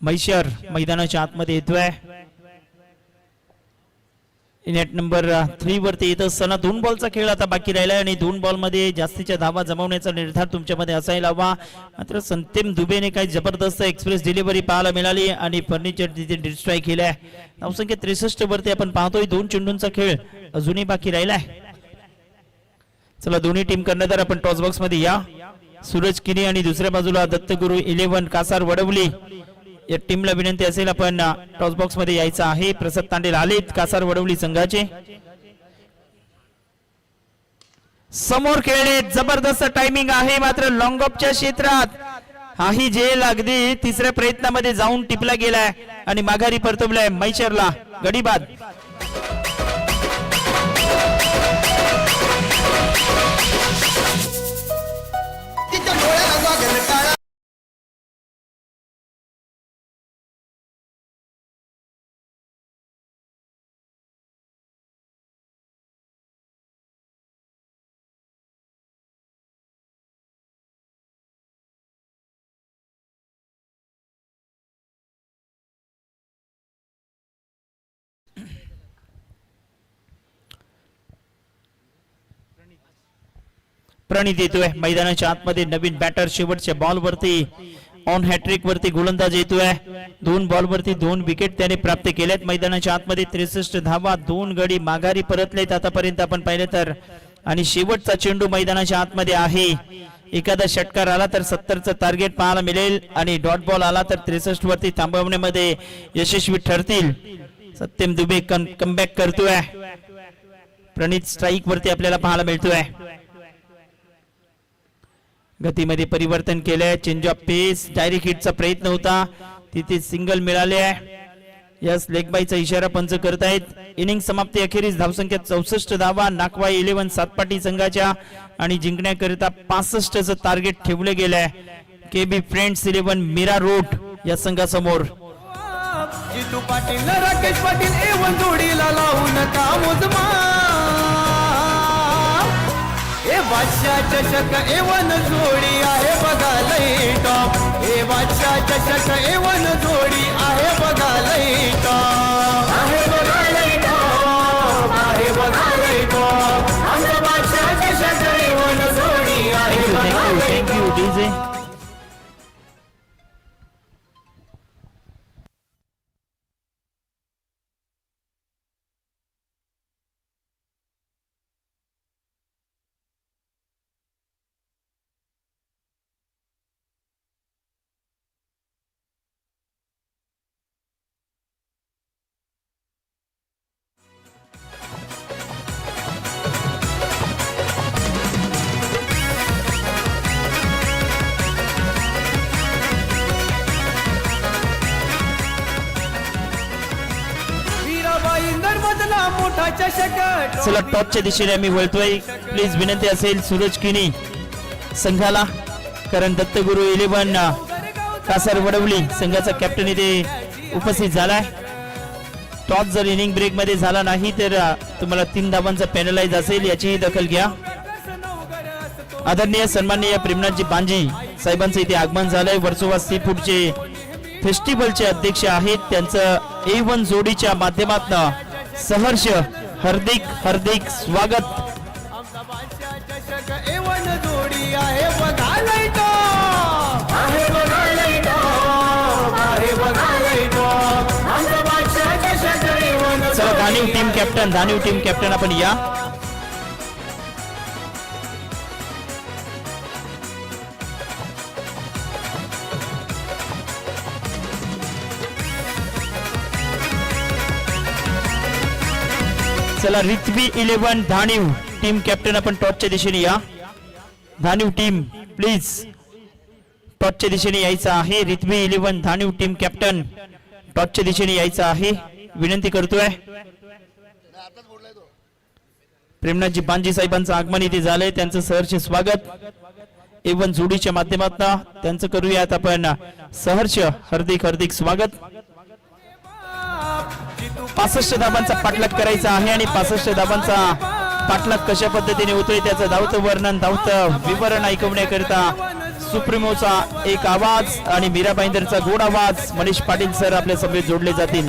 मैशर मैदानाच्या आतमध्ये येतोय. नेट नंबर 3 वरती येत असताना 2 बॉलचा खेळ आता बाकी राहिलाय आणि 2 बॉल मध्ये जास्तीच्या धावा जमवण्याचा निर्धार तुमच्यामध्ये असायला हवा. मात्र सत्यम दुबेने काही जबरदस्त एक्सप्रेस डिलिव्हरी पाहायला मिळाली आणि फर्निचर तिथे डिस्ट्रॉय केलाय. धावसंख्या 63 वरती आपण पाहतोय. 2 चेंडूंचा खेळ अजूनही बाकी राहिलाय. चला दोन्ही टीम कर्णधार आपण टॉस बॉक्स मध्ये या. सूरज किनी आणि दुसऱ्या बाजूला दत्तगुरु 11 कासार वडवली. या टीमला विनंती असेल आपण टॉस बॉक्स मध्ये यायचं आहे. प्रसाद तांडेल आलेत कासार वडवली संघाचे. समोर खेळणे जबरदस्त टायमिंग आहे, मात्र लॉंग ऑफच्या क्षेत्रात हाही झेल अगदी तिसऱ्या प्रयत्नामध्ये जाऊन टिपला गेलाय आणि माघारी परतवलाय मैशरला गडीबाद. प्रणित येतोय मैदानाच्या आतमध्ये, नवीन बॅटर शेवटच्या बॉल वरती ऑन हॅट्रिक वरती गोलंदाज येतोय. 2 बॉल वरती 2 विकेट त्याने प्राप्त केल्यात. मैदानाच्या आतमध्ये 63 धावा, 2 गडी माघारी परतलेत आतापर्यंत आपण पाहिलं तर. आणि शेवटचा चेंडू मैदानाच्या आतमध्ये आहे. एखादा षटकार आला तर 70चं टार्गेट पाहायला मिळेल आणि डॉट बॉल आला तर 63 वरती थांबवण्यामध्ये यशस्वी ठरतील. सत्यम दुबे कमबॅक करतोय. प्रणित स्ट्राईक वरती आपल्याला पाहायला मिळतोय. गतीमध्ये परिवर्तन केलंय, चेंज ऑफ पेस, डायरेक्ट हिटचा प्रयत्न होता, तिथे सिंगल मिळाले आहे. यस लेग बायचा इशारा पंच करतायत. इनिंग समाप्ती अखेरीस धावसंख्या 64 धावा नाकवा 11 सातपाटी संघाच्या आणि जिंकण्याकरिता 65चं टार्गेट ठेवले गेलंय केबी फ्रेंड्स 11 मीरा रोड या संघासमोर. जितू पाटील राकेश पाटील एवन जोडीला लावून का मोजमा ए बादशाह चषक एवन जोडी आहे बघा लई टॉप. ए बादशाह चषक एवन जोडी आहे बघा लई टॉप. आहे बघा लई टॉप, आहे बघा लई टॉप. आमचा बादशाह चषक एवन जोडी आहे बघा लई टॉप. Thank you DJ. चला टॉपच्या दिशेने आम्ही वळतोय. प्लीज विनंती असेल सूरज किनी संघाला, कारण दत्तगुरु 11 कासार वडवली संघाचा कॅप्टन इथे उपस्थित झालाय. टॉस जर इनिंग ब्रेक मध्ये झाला नाही तर तुम्हाला 3 धावांचा पेनलाइज असेल, याचीही दखल घ्या. आदरणीय सन्माननीय प्रेमनाथजी बांजी साहेबांचं इथे आगमन झालंय. वर्सोवा सी फूडचे फेस्टिवलचे अध्यक्ष आहेत. त्यांचं A1 जोडीच्या माध्यमातून सहर्ष हार्दिक हार्दिक स्वागत. आमचा बादशाह चषक एवन जोडी आहे बघा लई टॉप. आहे बघा लई टॉप, आहे बघा लई टॉप. आमचा बादशाह चषक एवन. चला धानीव टीम कॅप्टन आपण या. चला रिथवी 11 धानीव टीम कॅप्टन आपण टॉपच्या दिशेने या. धानीव टीम प्लीज टॉपच्या दिशेने यायचं आहे. रिथवी 11 धानीव टीम कॅप्टन टॉपच्या दिशेने यायचं आहे, विनंती करतोय. प्रेमनाथजी बांजी साहेबांचं आगमन इथे झालंय, त्यांचं सहर्ष स्वागत. A1 जोडीच्या माध्यमातून त्यांचं करूयात आपण सहर्ष हार्दिक हार्दिक स्वागत. 65 धाबांचा पाठलाग करायचा आहे आणि 65 धाबांचा पाठलाग कशा पद्धतीने होतोय त्याचं धावतं वर्णन, धावतं विवरण ऐकवण्याकरिता सुप्रीमोचा एक आवाज आणि मीरा बाईंदरचा गोड आवाज मनीष पाटील सर आपल्या समोर जोडले जातील.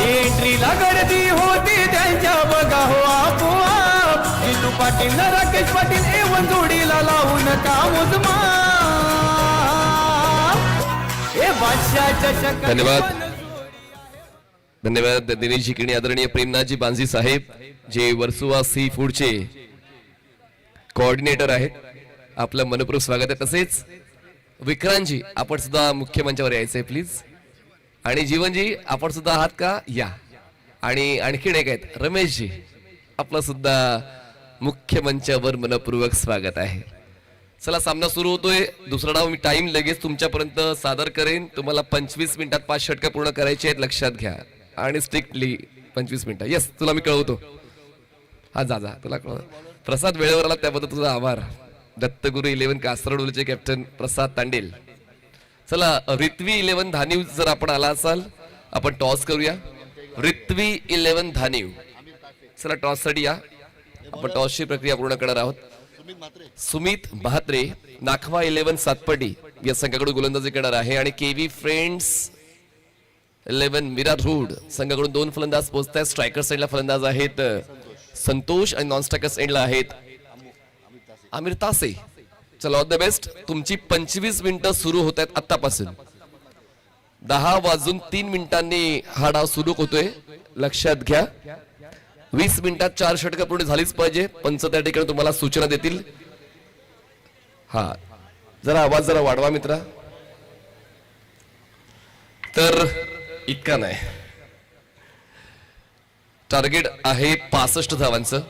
एंट्रीला गर्दी होती त्यांच्या बघा हो आपोआप. जितू पाटील राकेश पाटील A1 जोडीला लावून का मोजमा. ए बादशाह चषक. धन्यवाद धन्यवाद दिनेशजी किणी. आदरणीय प्रेमनाथजी बांजी साहेब जे वर्सोवा सी फूडचे कोऑर्डिनेटर आहेत, आपलं मनपूर्वक स्वागत आहे. तसेच विक्रांतजी आपण सुद्धा मुख्य मंचावर यायचंय प्लीज. आणि जीवनजी आपण सुद्धा आहात का, या. आणि आणखीन एक आहेत रमेशजी, आपलं सुद्धा मुख्य मंचावर मनपूर्वक स्वागत आहे. चला सामना सुरू होतोय. दुसरा डाव मी टाइम लगेच तुमच्यापर्यंत सादर करेन. तुम्हाला 25 मिनिटात 5 षटकं पूर्ण करायची आहेत, लक्षात घ्या. आणि स्ट्रिक्टली 25 मिनिटं. येस, तुला मी कळवतो. हा जा तुला कळव. प्रसाद वेळेवर आला त्याबद्दल तुझा आभार. दत्तगुरु 11 कासरडोलीचे कॅप्टन प्रसाद तांडेल. चला रित्वी 11 धानीव जर आपण आला असाल, आपण टॉस करूया. रित्वी 11 धानीव, चला टॉस साठी या. आपण टॉसची प्रक्रिया पूर्ण करणार आहोत. सुमित म्हात्रे नाखवा 11 सातपटी या संघाकडून गोलंदाजी करणार आहे. आणि केवी फ्रेंड्स 11 मीरा रूड संघाकडून 2 फलंदाज पोहोचत आहेत. स्ट्रायकर साइडला फलंदाज आहेत संतोष आणि नॉन स्ट्रायकर साइडला आहेत आमिर तासे. चला ऑल द बेस्ट. तुमची 25 मिनिटं सुरू होत आहेत आतापासून. 10:03 हा डाव सुरू होतोय, लक्षात घ्या. 20 मिनिटात 4 षटकं पूर्ण झालीच पाहिजे. पंच त्या ठिकाणी तुम्हाला सूचना देतील. हा जरा आवाज जरा वाढवा मित्रा. तर इतका नाही, टार्गेट आहे 65 धावांचं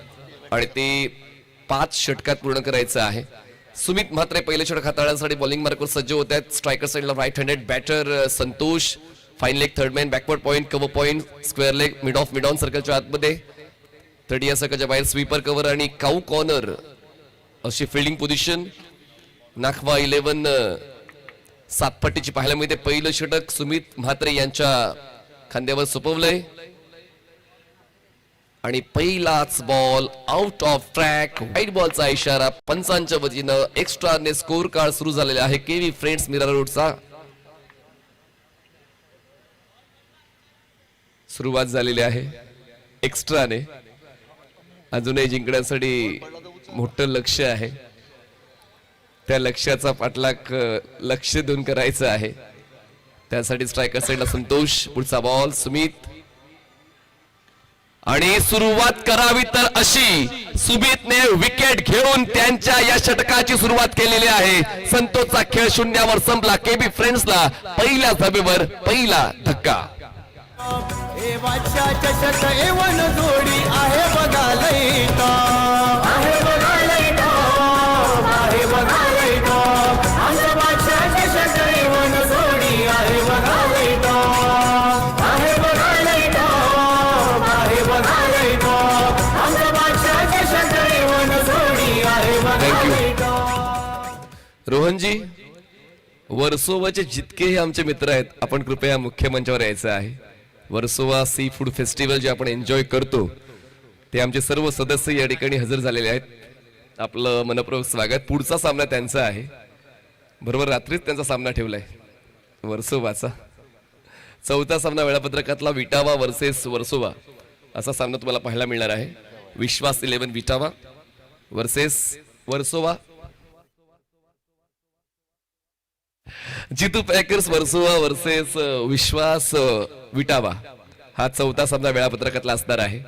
आणि ते 5 षटकात पूर्ण करायचं आहे. सुमित म्हात्रे पहिले षटक हाताळण्यासाठी बॉलिंग मार्कवर सज्ज होत आहेत. स्ट्रायकर साइडला right handed batter Santosh. Fine leg third man, backward point, cover point, square leg, mid off mid on सर्कलच्या आतमध्ये 30 या सर्कलच्या बाहेर स्वीपर कव्हर आणि काऊ कॉर्नर अशी फिल्डिंग पोझिशन. नाखवा 11 सातपट्टीची पाहायला मिळते. पहिलं षटक सुमित म्हात्रे यांच्या खांद्यावर सोपवलंय आणि पहिलाच ball out of track. White बॉलचा इशारा पंचांच्या वतीनं. एक्स्ट्राने स्कोर कार्ड सुरू झालेले आहे केवी फ्रेंड्स मीरा रोडचा. सुरुवात झालेली आहे एक्स्ट्राने. अजूनही जिंकण्यासाठी मोठं लक्ष आहे. त्या लक्ष्याचा पाठलाग लक्ष देऊन करायचं आहे. त्यासाठी स्ट्रायकर साइडला संतोष. पुढचा बॉल सुमित आणि सुरुवात करावी तर अशी सुमितने विकेट घेऊन त्यांच्या या षटकाची सुरुवात केलेली आहे. संतोषचा खेळ शून्यावर संपला. केबी फ्रेंड्सला पहिल्या धाबेवर पहिला धक्का. ए बादशाह चषक एवन जोडी आहे बघा लईटा, आहे बघा लईटा, आहे बघा लईटा. आमचा बादशाह चषक एवन जोडी आहे बघा लईटा, आहे बघा लईटा, आहे बघा लईटा. आमचा बादशाह चषक एवन जोडी आहे बघा लईटा. रोहनजी, वर्सोवाचे जितकेही आमचे मित्र आहेत, आपण कृपया मुख्य मंचावर यायचं आहे. वर्सोवा सी फूड फेस्टिवल जे आपण एन्जॉय करतो ते आमचे सर्व सदस्य या ठिकाणी हजर झालेले आहेत. आपलं मनपूर्वक स्वागत. पुढचा सामना त्यांचा आहे. बरोबर रात्रीच त्यांचा सामना ठेवलाय वर्सोवाचा. चौथा सामना वेळापत्रकातला विटावा वर्सेस वर्सोवा असा सामना तुम्हाला पाहायला मिळणार आहे. विश्वास 11 विटावा वर्सेस वर्सोवा. जितू पॅकर्स वर्सोवा वर्सेस विश्वास विटावा हा चौथा सामना वेळापत्रकातला असणार आहे.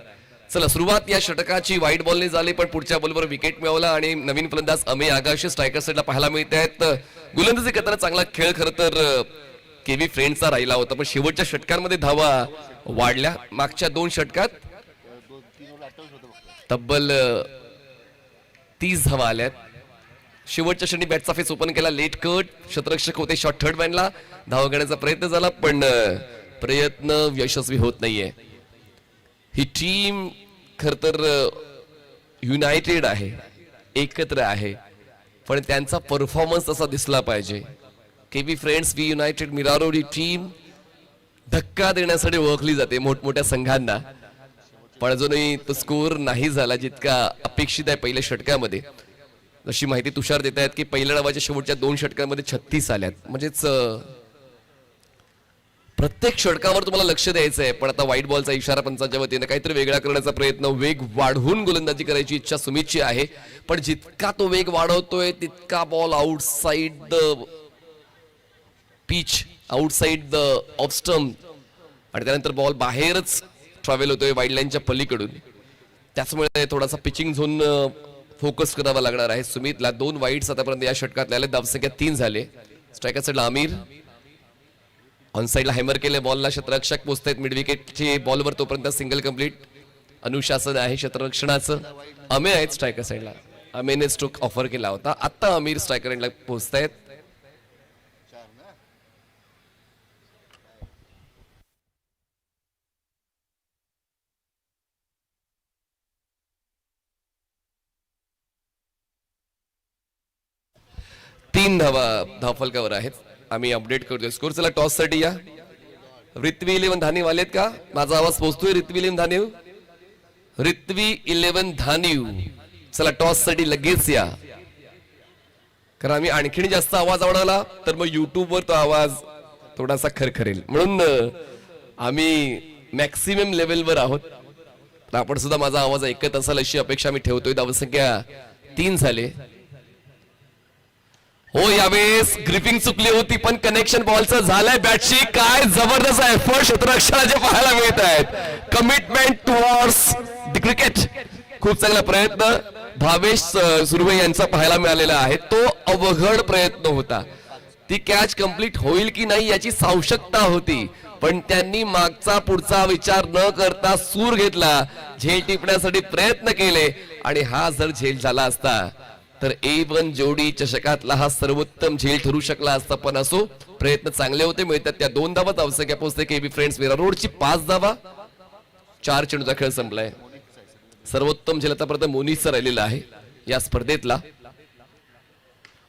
चला सुरुवात या षटकाची व्हाईट बॉलने झाली, पण पुढच्या बॉलवर विकेट मिळवला आणि नवीन फलंदाज अमे आगाशी स्ट्रायकर साइडला पाहायला मिळत आहेत. गोलंदाजी करताना चांगला खेळ खरं तर केवी फ्रेंड्सचा राहिला होता, पण शेवटच्या षटकांमध्ये धावा वाढल्या. मागच्या 2 षटकात तब्बल 30 धावा आल्यात. शेवटच्या क्षणी बॅटचा फेस ओपन केला. लेट कट, शतरक्षक होते शॉट थर्ड मॅनला. धावा घेण्याचा प्रयत्न झाला पण प्रयत्न यशस्वी होत नाहीये. ही टीम खर तर युनायटेड आहे, एकत्र आहे, पण त्यांचा परफॉर्मन्स तसा दिसला पाहिजे. KB friends V united Mira Road ही टीम धक्का देण्यासाठी ओळखली जाते मोठमोठ्या संघांना, पण अजूनही तो स्कोर नाही झाला जितका अपेक्षित आहे पहिल्या षटकामध्ये. अशी माहिती तुषार देत आहेत की पहिल्या डावाच्या शेवटच्या 2 षटकांमध्ये 36 आल्यात. म्हणजेच प्रत्येक षटकावर तुम्हाला लक्ष द्यायचं आहे. पण आता व्हाईट बॉलचा इशारा पंचांच्या वतीने काहीतरी वेगळा करण्याचा प्रयत्न, वेग वाढवून गोलंदाजी करायची इच्छा सुमितची आहे, पण जितका तो वेग वाढवतोय तितका ball outside the pitch, outside the off stump, आणि त्यानंतर बॉल बाहेरच ट्रॅव्हल होतोय वाईड लाईनच्या पलीकडून. त्याचमुळे थोडासा पिचिंग झोन फोकस करावा लागणार आहे सुमितला. 2 वाईड्स आतापर्यंत या षटकात आले. धावसंख्या 3 झाले. स्ट्रायकर साईडला आमिर, ऑन साईडला हॅमर केले बॉलला, क्षेत्ररक्षक पोहोचतायत मिड विकेटची बॉलवर, तोपर्यंत सिंगल कंप्लीट. अनुशासन आहे क्षेत्ररक्षणाचं. अमे आहेत स्ट्रायकर साईडला, अमेने स्ट्रोक ऑफर केला होता. आता आमिर स्ट्रायकर एंडला पोहोचतायत. तीन धावफलकावर आहेत. आम्ही अपडेट करतोय स्कोर. चला टॉस साठी या. रित्वी 11 धानी वालेत का? माझा आवाज पोहोचतोय? रित्वी 11 धानीव, रित्वी 11 धानीव. चला टॉस साठी लगेच या, कारण आम्ही आणखीन जास्त आवाज आवडला तर मग युट्यूब वर तो आवाज थोडासा खरखरेल, म्हणून आम्ही मॅक्सिमम लेवलवर आहोत. आपण सुद्धा माझा आवाज ऐकत असाल अशी अपेक्षा मी ठेवतोय. धावसंख्या 3 झाले. हो, यावेळेस ग्रिपिंग चुकली होती पण कनेक्शन बॉलचं झालंय बॅटशी. काय जबरदस्त एफर्ट क्षेत्ररक्षणाचे पाहायला मिळत आहेत. Commitment towards the cricket. खूप चांगला प्रयत्न भावेश सुर्वे यांचा पाहायला मिळालेला आहे. तो अवघड प्रयत्न होता. ती कॅच कंप्लीट होईल की नाही याची सावशकता होती, पण त्यांनी मागचा पुढचा विचार न करता सूर घेतला, झेल टिपण्यासाठी प्रयत्न केले आणि हा जर झेल झाला असता तर A1 जोडी चषकातला हा सर्वोत्तम झेल ठरू शकला असता. पण असो, प्रयत्न चांगले होते. मिळतात त्या 2 धावा. धावसंख्या पोहोचते केबी फ्रेंड्स वेरा रोडची 5 धावा. 4 चेंडूचा खेळ संपलाय. सर्वोत्तम झेल आतापर्यंत मोनीसचा राहिलेला आहे या स्पर्धेतला.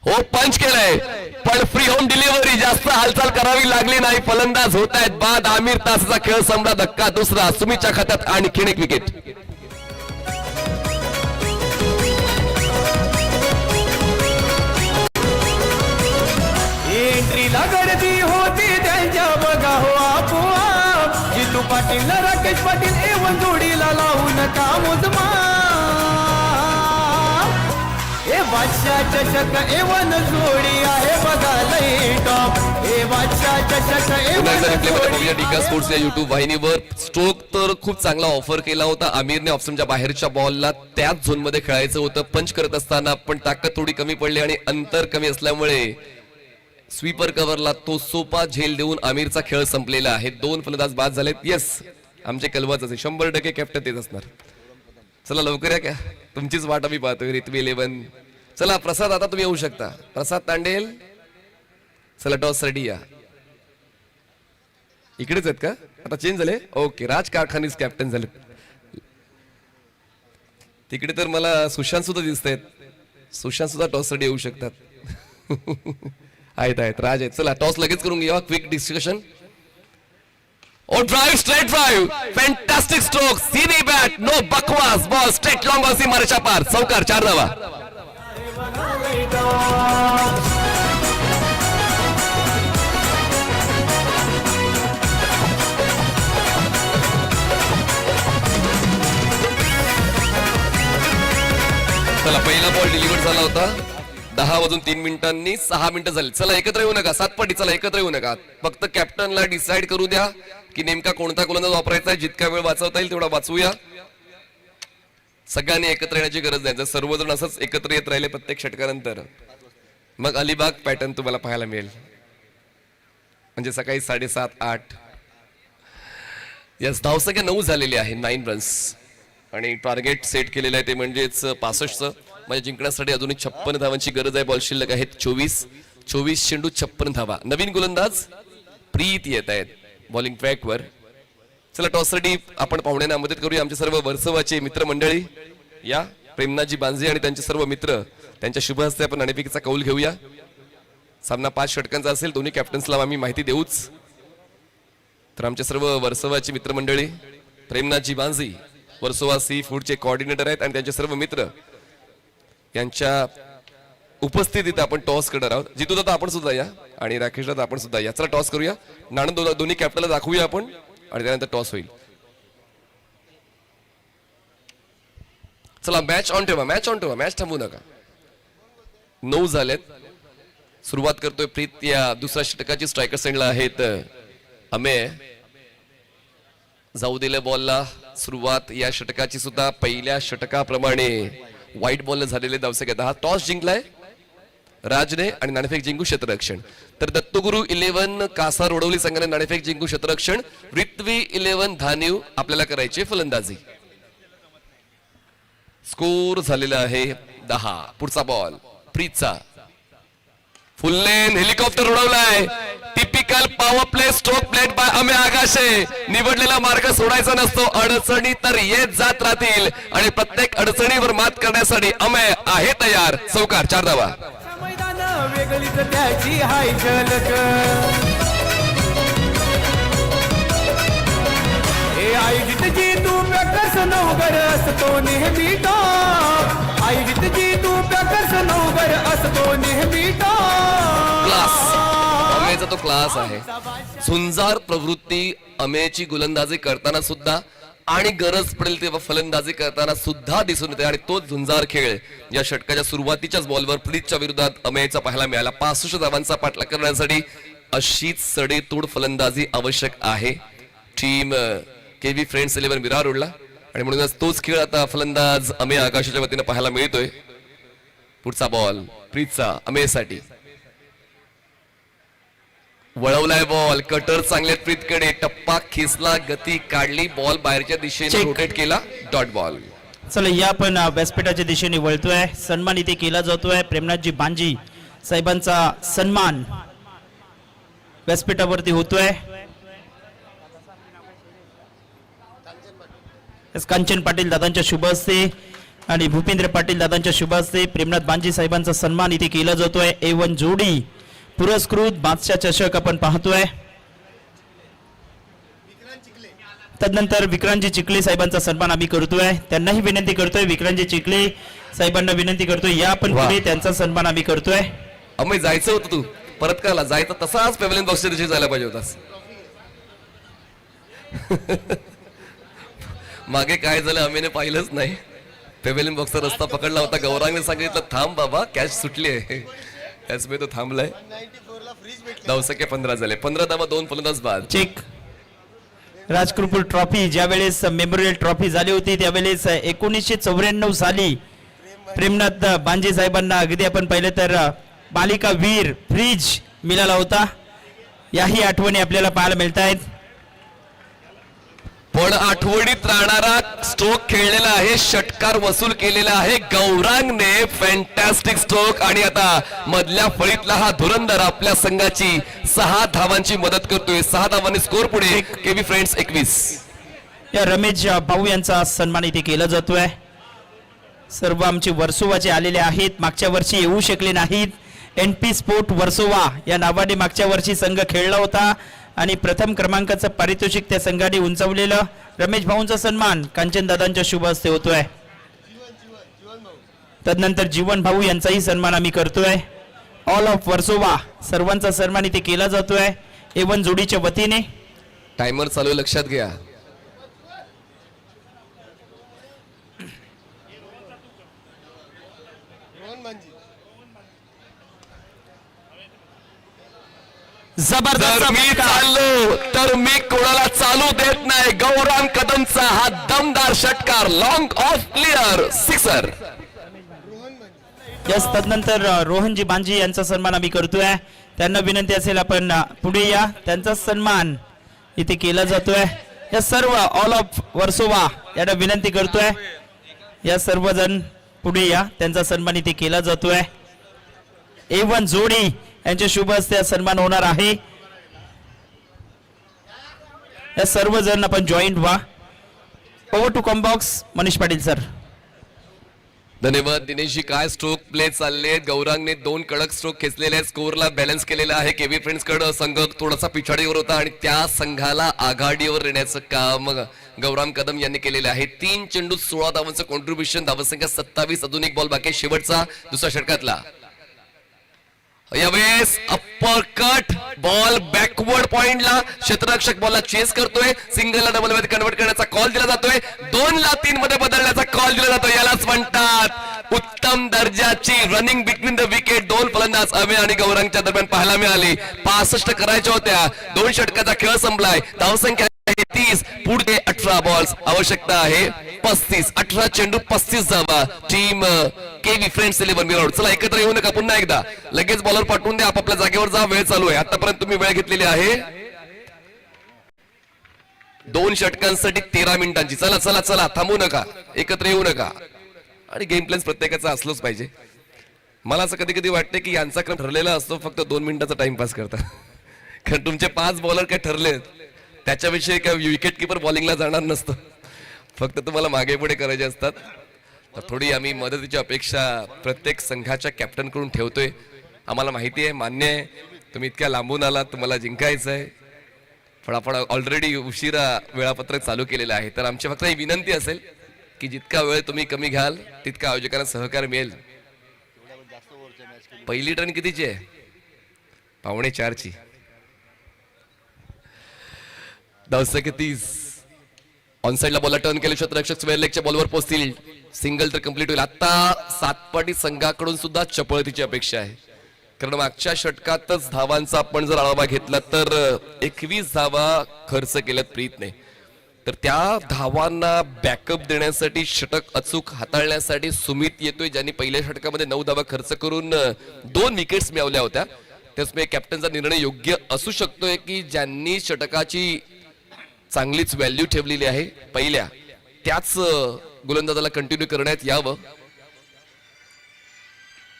हो, पंच केलाय पण फ्री होम डिलिव्हरी, जास्त हालचाल करावी लागली नाही. फलंदाज होत आहेत बाद. आमिर तासाचा खेळ संपला. धक्का दुसरा. सुमीच्या खात्यात आणखीन एक विकेट. एंट्रीला गर्दी होती त्यांच्या बघा हो आपोआप. जितू पाटील राकेश पाटील A1 जोडीला लावू नका मोजमा. ए बादशाह चषक A1 जोडी आहे बघा लई टॉप. ए बादशाह चषक A1 जोडी स्पोर्ट्स या युट्यूब वाहिनीवर. स्ट्रोक तर खूप चांगला ऑफर केला होता आमिरने. ऑप्शनच्या बाहेरच्या बॉलला त्याच झोन मध्ये खेळायचं होतं. पंच करत असताना पण ताकद थोडी कमी पडली आणि अंतर कमी असल्यामुळे स्वीपर कव्हरला तो सोपा झेल देऊन आमिरचा खेळ संपलेला आहे. 2 फलंदाज बाद झालेत. येस, आमचे कलवाच असे 100% कॅप्टन तेच असणार. चला लवकर या, क्या तुमचीच वाट आम्ही पाहतोय. रित्वी 11. चला प्रसाद, आता तुम्ही येऊ शकता. प्रसाद तांडेल, चला टॉस साठी या. इकडेच आहेत का? आता चेंज झाले. ओके, राज कारखानीच कॅप्टन झाले. तिकडे तर मला सुशांत सुद्धा दिसत आहेत. सुशांत सुद्धा टॉस साठी येऊ शकतात. आहेत राज आहेत. चला टॉस लगेच करून घ्या. Quick discussion. On drive, straight drive, fantastic stroke, सीधी बॅट, नो बकवास, बॉल स्ट्रेट लॉंग ऑफ सीमारेषा पार. चौकार. 4 धावा. चला पहिला बॉल डिलिव्हर झाला होता 10:03 6 मिनिटं झाली. चला एकत्र येऊ नका, 7 पटी. चला एकत्र येऊ नका. फक्त कॅप्टनला डिसाइड करू द्या की नेमका कोणता गोलंदाज वापरायचा आहे. जितका वेळ वाचवता येईल तेवढा वाचवूया. सगळ्यांनी एकत्र येण्याची गरज नाही. जर सर्वजण असंच एकत्र येत राहिले प्रत्येक षटकानंतर मग अलिबाग पॅटर्न तुम्हाला पाहायला मिळेल. म्हणजे सकाळी 7:30 8. यस, धावसंख्या 9 झालेली आहे. 9 रन्स आणि टार्गेट सेट केलेलं आहे ते म्हणजेच 65चं. म्हणजे जिंकण्यासाठी अजूनही 56 धावांची गरज आहे. बॉल शिल्लक आहेत 24 चेंडू 56 धावा. नवीन गोलंदाज प्रीत येत आहेत बॉलिंग ट्रॅकवर. चला टॉससाठी आपण पाहुण्यांना आमंत्रित करूया. आमचे सर्व वर्सवाचे मित्रमंडळी या. प्रेमनाथजी बांजे आणि त्यांचे सर्व मित्र, त्यांच्या शुभ हस्ते आपण नाणेफेकीचा कौल घेऊया. सामना 5 षटकांचा असेल. दोन्ही कॅप्टन्सला आम्ही माहिती देऊच. तर आमचे सर्व वर्सवाचे मित्रमंडळी, प्रेमनाथजी बांजे वर्सोवा सी फूडचे कोऑर्डिनेटर आहेत आणि त्यांचे सर्व मित्र यांच्या उपस्थितीत आपण टॉस करणार आहोत. जितू दादा आपण सुद्धा या आणि राकेश दादा आपण सुद्धा या. चला टॉस करूया. नाणं दोन्ही कॅप्टनला दाखवूया आपण आणि त्यानंतर टॉस होईल. चला मॅच ऑन ठेवा, मॅच थांबवू नका. 9 झालेत. सुरुवात करतोय प्रीत या दुसऱ्या षटकाची. स्ट्रायकर सेंडला आहेत अमे. जाऊ दिले बॉलला सुरुवात या षटकाची सुद्धा पहिल्या षटकाप्रमाणे व्हाईट बॉल झालेले धावसंख्या 10. टॉस जिंकलाय राजने आणि नाणेफेक जिंकू क्षेत्ररक्षण. तर दत्तगुरु 11 कासा रोडवली संघाने नाणेफेक जिंकू क्षेत्ररक्षण. पृथ्वी 11 धानिव आपल्याला करायची फलंदाजी. स्कोर झालेला आहे 10. पुढचा बॉल प्रीतचा. फुल लेन हेलिकॉप्टर उडवलाय. Typical power play stroke played by Amey Agashe. निवडलेला मार्ग सोडायचा नसतो. अडचणी तर येत जात राहतील आणि प्रत्येक अडचणीवर मात करण्यासाठी अमे आहे तयार. चौकार 4 धावा. मैदान वेगळीच त्याची हाय झलक. हे आयोजित जी तू प्रकर्ष नवगर असतो नेहमी टॉप. आयोजित जी तू प्रकर्ष नवगर असतो नेहमी टॉप. क्लास अमेचा तो क्लास आहे. झुंजार प्रवृत्ती अमेची गोलंदाजी करताना सुद्धा आणि गरज पडेल तेव्हा फलंदाजी करताना सुद्धा दिसून येते आणि तो झुंजार खेळ या षटकाच्या सुरुवातीच्याच बॉलवर प्रीतच्या विरोधात अमेचा पाहायला मिळाला. 65 धावांचा पाठलाग करण्यासाठी अशीच सडेतोड फलंदाजी आवश्यक आहे. टीम केवी फ्रेंड्स 11 विरार उडला आणि म्हणूनच तोच खेळ आता फलंदाज अमे आकाशाच्या वतीने पाहायला मिळतोय. पुढचा बॉल प्रीतचा अमेसाठी. वळवलाय बॉल. कटर चांगले प्रीतकडे. टप्पा खेचला, गती काढली, बॉल बाहेरच्या दिशेने Check. रोटेट केला. Dot ball. चला या पण व्यासपीठाच्या दिशेने वळतोय. सन्मान इथे केला जातोय. प्रेमनाथजी बांजी साहेबांचा सन्मान व्यासपीठावरती होतोय. कांचन पाटील दादांच्या शुभ हस्ते आणि भूपेंद्र पाटील दादांच्या शुभ हस्ते प्रेमनाथ बांजी साहेबांचा सन्मान इथे केला जातोय. A1 जोडी पुरस्कृत बादशाह चषक आपण पाहतोय. तदनंतर विक्रांतजी चिखले साहेबांचा सन्मान आम्ही करतोय. त्यांनाही विनंती करतोय. विक्रांतजी चिखले साहेबांना विनंती करतोय या पण पुढे त्यांचा सन्मान आम्ही करतोय. अमे जायचं होतं तू परत काला जायचं तसाच पेव्हलियन बॉक्सच्या दिशेने जायला पाहिजे होतास. मागे काय झालं अमेने पाहिलंच नाही. पेव्हलियन बॉक्सचा रस्ता पकडला होता. गौरांगने सांगितलं थांब बाबा कॅच सुटली आहे. त्याचमुळे तो थांबलाय. 9:15 झाले. 15 धावा 2 फलंदाज बाद. चेक. राजकृपूर ट्रॉफी ज्या वेळेस मेमोरियल ट्रॉफी झाली होती त्यावेळेस 1994 साली प्रेमनाथ बांजे साहेबांना अगदी आपण पाहिलं तर बालिका वीर फ्रीज मिळाला होता. याही आठवणी आपल्याला पाहायला मिळत आहेत. पण आठवणीत राहणारा स्ट्रोक खेळलेला आहे. षटकार वसूल केलेला आहे गौरांगने. फॅन्टॅस्टिक स्ट्रोक आणि आता मधल्या फळीतला हा धुरंधर आपल्या संघाची 6 धावांची मदत करतोय. 6 धावांनी स्कोर पुढे. KB friends 21. या रमेश भाऊ यांचा सन्मान इथे केला जातोय. सर्व आमचे वर्सोवाचे आलेले आहेत. मागच्या वर्षी येऊ शकले नाहीत. NP स्पोर्ट वर्सोवा या नावाने मागच्या वर्षी संघ खेळला होता आणि प्रथम क्रमांकाचं पारितोषिक त्या संघाने उंचावलेलं. रमेश भाऊंचा सन्मान कांचन दादांच्या शुभ हस्ते होतोय. तदनंतर जीवन भाऊ यांचाही सन्मान आम्ही करतोय. ऑल ऑफ वर्सोवा सर्वांचा सन्मान इथे केला जातोय A1 जोडीच्या वतीने. टायमर चालू आहे, लक्षात घ्या. जर मी चाललो तर मी कोणाला चालू देत नाही. गौरांग कदमचा हा दमदार षटकार. Long of clear sixer. Yes. तदनंतर रोहनजी बांजी यांचा सन्मान आम्ही करतोय. त्यांना विनंती असेल आपण पुढे या. त्यांचा सन्मान इथे केला जातोय. या सर्व ऑल ऑफ वर्सोवा यांना विनंती करतोय या सर्वजण पुढे या. त्यांचा सन्मान इथे केला जातोय. A1 जोडी यांच्या शुभ हस्ते सन्मान होणार आहे. या सर्वजण आपण जॉईंट व्हा. ओव्हर टू कॉम्बॉक्स मनीष पाटील सर. धन्यवाद दिनेशजी. काय स्ट्रोक प्ले चालले. गौरांगने 2 कडक स्ट्रोक खेचलेले आहेत. स्कोरला बॅलन्स केलेला आहे. केवी फ्रेंड्स कडे संघ थोडासा पिछाडीवर होता आणि त्या संघाला आघाडीवर नेण्याचं काम गौरांग कदम यांनी केलेलं आहे. 3 चेंडू 16 धावांचं कॉन्ट्रीब्युशन. धावसंख्या 27. अजून एक बॉल बाकी. शेवटचा दुसऱ्या षटकातला. यावेळेस अप्पर कट बॉल बॅकवर्ड पॉइंटला. क्षेत्ररक्षक बॉलला चेस करतोय. सिंगलला डबल मध्ये कन्वर्ट करण्याचा कॉल दिला जातोय. 2 ला 3 मध्ये बदलण्याचा कॉल दिला जातोय. यालाच म्हणतात उत्तम दर्जाची रनिंग बिटवीन द विकेट. 2 फलंदाज अमे आणि गौरांगच्या दरम्यान पाहायला मिळाली. 65 करायच्या होत्या. 2 षटकाचा खेळ संपलाय. धावसंख्या आहे 30, पुढे 18 बॉल्स, आवश्यकता आहे 35. 18 चेंडू 35 धावा. टीम केवी फ्रेंड्स 11 मिरवड. चला एकत्र येऊ नका, पुन्हा एकदा लगेच बॉलर पाठवून द्या, आपापल्या जागेवर जा. वेळ चालू आहे, आतापर्यंत तुम्ही वेळ घेतलेली आहे 2 षटकांसाठी 13 मिनिटांची. चला चला चला, थांबू नका, एकत्र येऊ नका. आणि गेम प्लॅन प्रत्येकाचा असलोच पाहिजे. मला असं कधी कधी वाटतं की यांचा क्रम ठरलेला असतो, फक्त 2 मिनिटाचा टाइमपास करता. कारण तुमचे 5 बॉलर काय ठरले त्याच्याविषयी काय विकेट किपर बॉलिंगला जाणार नसतं, फक्त तुम्हाला मागे पुढे करायचे असतात. तर थोडी आम्ही मदतीची अपेक्षा प्रत्येक संघाच्या कॅप्टन कडून ठेवतोय. आम्हाला माहिती आहे, मान्य आहे, तुम्ही इतक्या लांबून आलात, तुम्हाला जिंकायचं आहे, पण आपण ऑलरेडी उशिरा वेळापत्रक चालू केलेलं आहे. तर आमची फक्त ही विनंती असेल की जितका वेळ तुम्ही कमी घ्याल तितका आयोजकांना सहकार्य मिळेल. पहिली टर्न कितीची आहे? 3:45. 10:30. ऑन साइडला बॉलर टर्न केले, क्षेत्ररक्षक स्क्वेअर लेगच्या बॉलवर पोहोचतील. सिंगल तर कंप्लीट होईल. आता सातपाटी संघाकडून सुद्धा चपळतीची अपेक्षा आहे, कारण मागच्या षटकातच धावांचा आपण जर आढावा घेतला तर 21 धावा खर्च केल्यात प्रीतने. तर त्या धावांना बॅकअप देण्यासाठी, षटक अचूक हाताळण्यासाठी सुमित येतोय, ज्यांनी पहिल्या षटकामध्ये 9 धावा खर्च करून 2 विकेट्स मिळवल्या होत्या. त्यामुळे कॅप्टनचा निर्णय योग्य असू शकतोय की ज्यांनी षटकाची चांगलीच व्हॅल्यू ठेवलेली आहे पहिल्या, त्याच गोलंदाजाला कंटिन्यू करण्यात यावं.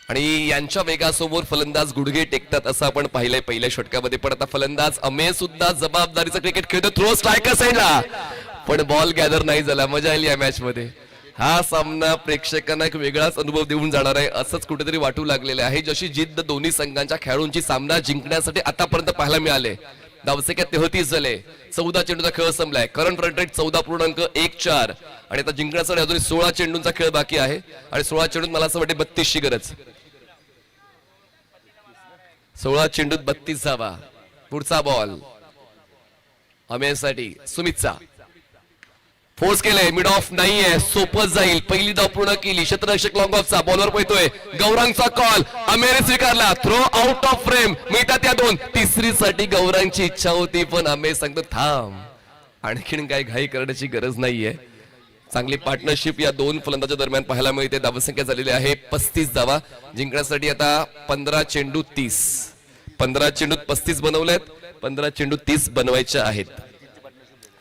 आणि यांच्या वेगासमोर फलंदाज गुडघे टेकतात असं आपण पाहिलंय पहिल्या षटकामध्ये. पण आता फलंदाज अमे सुद्धा जबाबदारीचं क्रिकेट खेळतो. थ्रो स्ट्रायकर साईडला, पण बॉल गॅदर नाही झाला. मजा आली या मॅच मध्ये. हा सामना प्रेक्षकांना एक वेगळाच अनुभव देऊन जाणार आहे असंच कुठेतरी वाटू लागलेलं आहे. जशी जिद्द दोन्ही संघांच्या खेळाडूंची सामना जिंकण्यासाठी आतापर्यंत पाहायला मिळाले. धावसंख्या 33 झाले. 14 चेंडूचा खेळ संपलाय. करंट रन रेट 14.14 आणि आता जिंकण्यासाठी अजून 16 चेंडूंचा खेळ बाकी आहे. आणि 16 चेंडूत मला असं वाटते 32 ची गरज. 16 चेंडूत 32 धावा. पुढचा बॉल अमेसाठी सुमितचा. फोर्स केलंय, मिड ऑफ नाहीये, सोपं जाईल. पहिली धाव पूर्ण केली. क्षेत्ररक्षक लॉंग ऑफचा बॉलवर पळतोय. गौरांगचा कॉल अमेने स्वीकारला. Throw out of frame. मिळतात या 2. तिसरी साठी गौरांगची इच्छा होती, पण अमे सांगतो थांब, आणखीन काय घाई करण्याची गरज नाहीये. चांगली पार्टनरशिप या 2 फलंदाजांच्या दरम्यान पाहायला मिळते. धावसंख्या झालेली आहे 35 धावा. जिंकण्यासाठी आता 15 चेंडू 30. 15 चेंडूत 35 बनवल्यात. 15 चेंडू 30 बनवायच्या आहेत.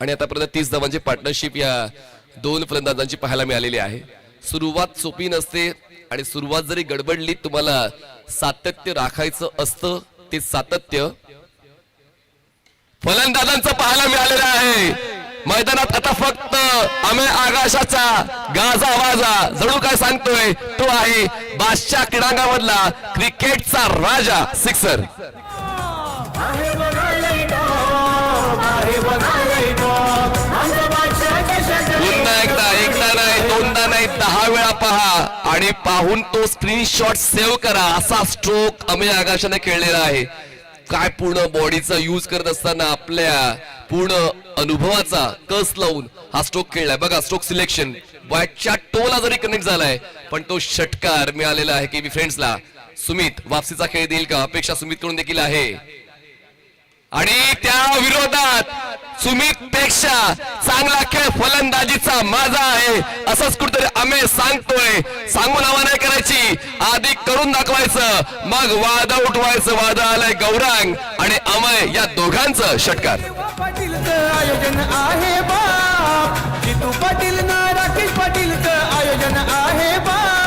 आणि आतापर्यंत 30 धावांची पार्टनरशिप या 2 फलंदाजांची पाहायला मिळालेली आहे. सुरुवात सोपी नसते आणि सुरुवात जरी गडबडली, तुम्हाला सातत्य राखायचं असतं. ते सातत्य फलंदाजांचं पाहायला मिळालेलं आहे. मैदानात आता फक्त अमे आकाशाचा गाजा वाजा जणू काय सांगतोय तो आहे बादशाह क्रीडांगणामधला क्रिकेटचा राजा सिक्सर. एकदा नाही, दोनदा नाही, 10 वेळा पहा आणि पाहून तो स्क्रीनशॉट सेव्ह करा. असा स्ट्रोक अमे आकाशाने खेळलेला आहे. काय पूर्ण बॉडीचा यूज करत असताना आपल्या पूर्ण अनुभवाचा कस लावून हा स्ट्रोक खेळलाय. बघा स्ट्रोक सिलेक्शन बॅटच्या टोला जरी कनेक्ट झालाय, पण तो षटकार मिळालेला आहे केवी फ्रेंड्सला. सुमित वापसीचा खेळ देईल का? अपेक्षा सुमित कडून देखील आहे. आणि त्या विरोधात सुमित पेक्षा चांगला खेळ फलंदाजीचा माझा आहे असंच कुठेतरी अमे सांगतोय. सांगून हवा नाही करायची, आधी करून दाखवायचं, मग वादा उठवायचं. वादा आलाय गौरांग आणि अमय या दोघांचं षटकार. आयोजन आहे बाप, जितू पाटील ना राकेश पाटीलचं आयोजन आहे बाप.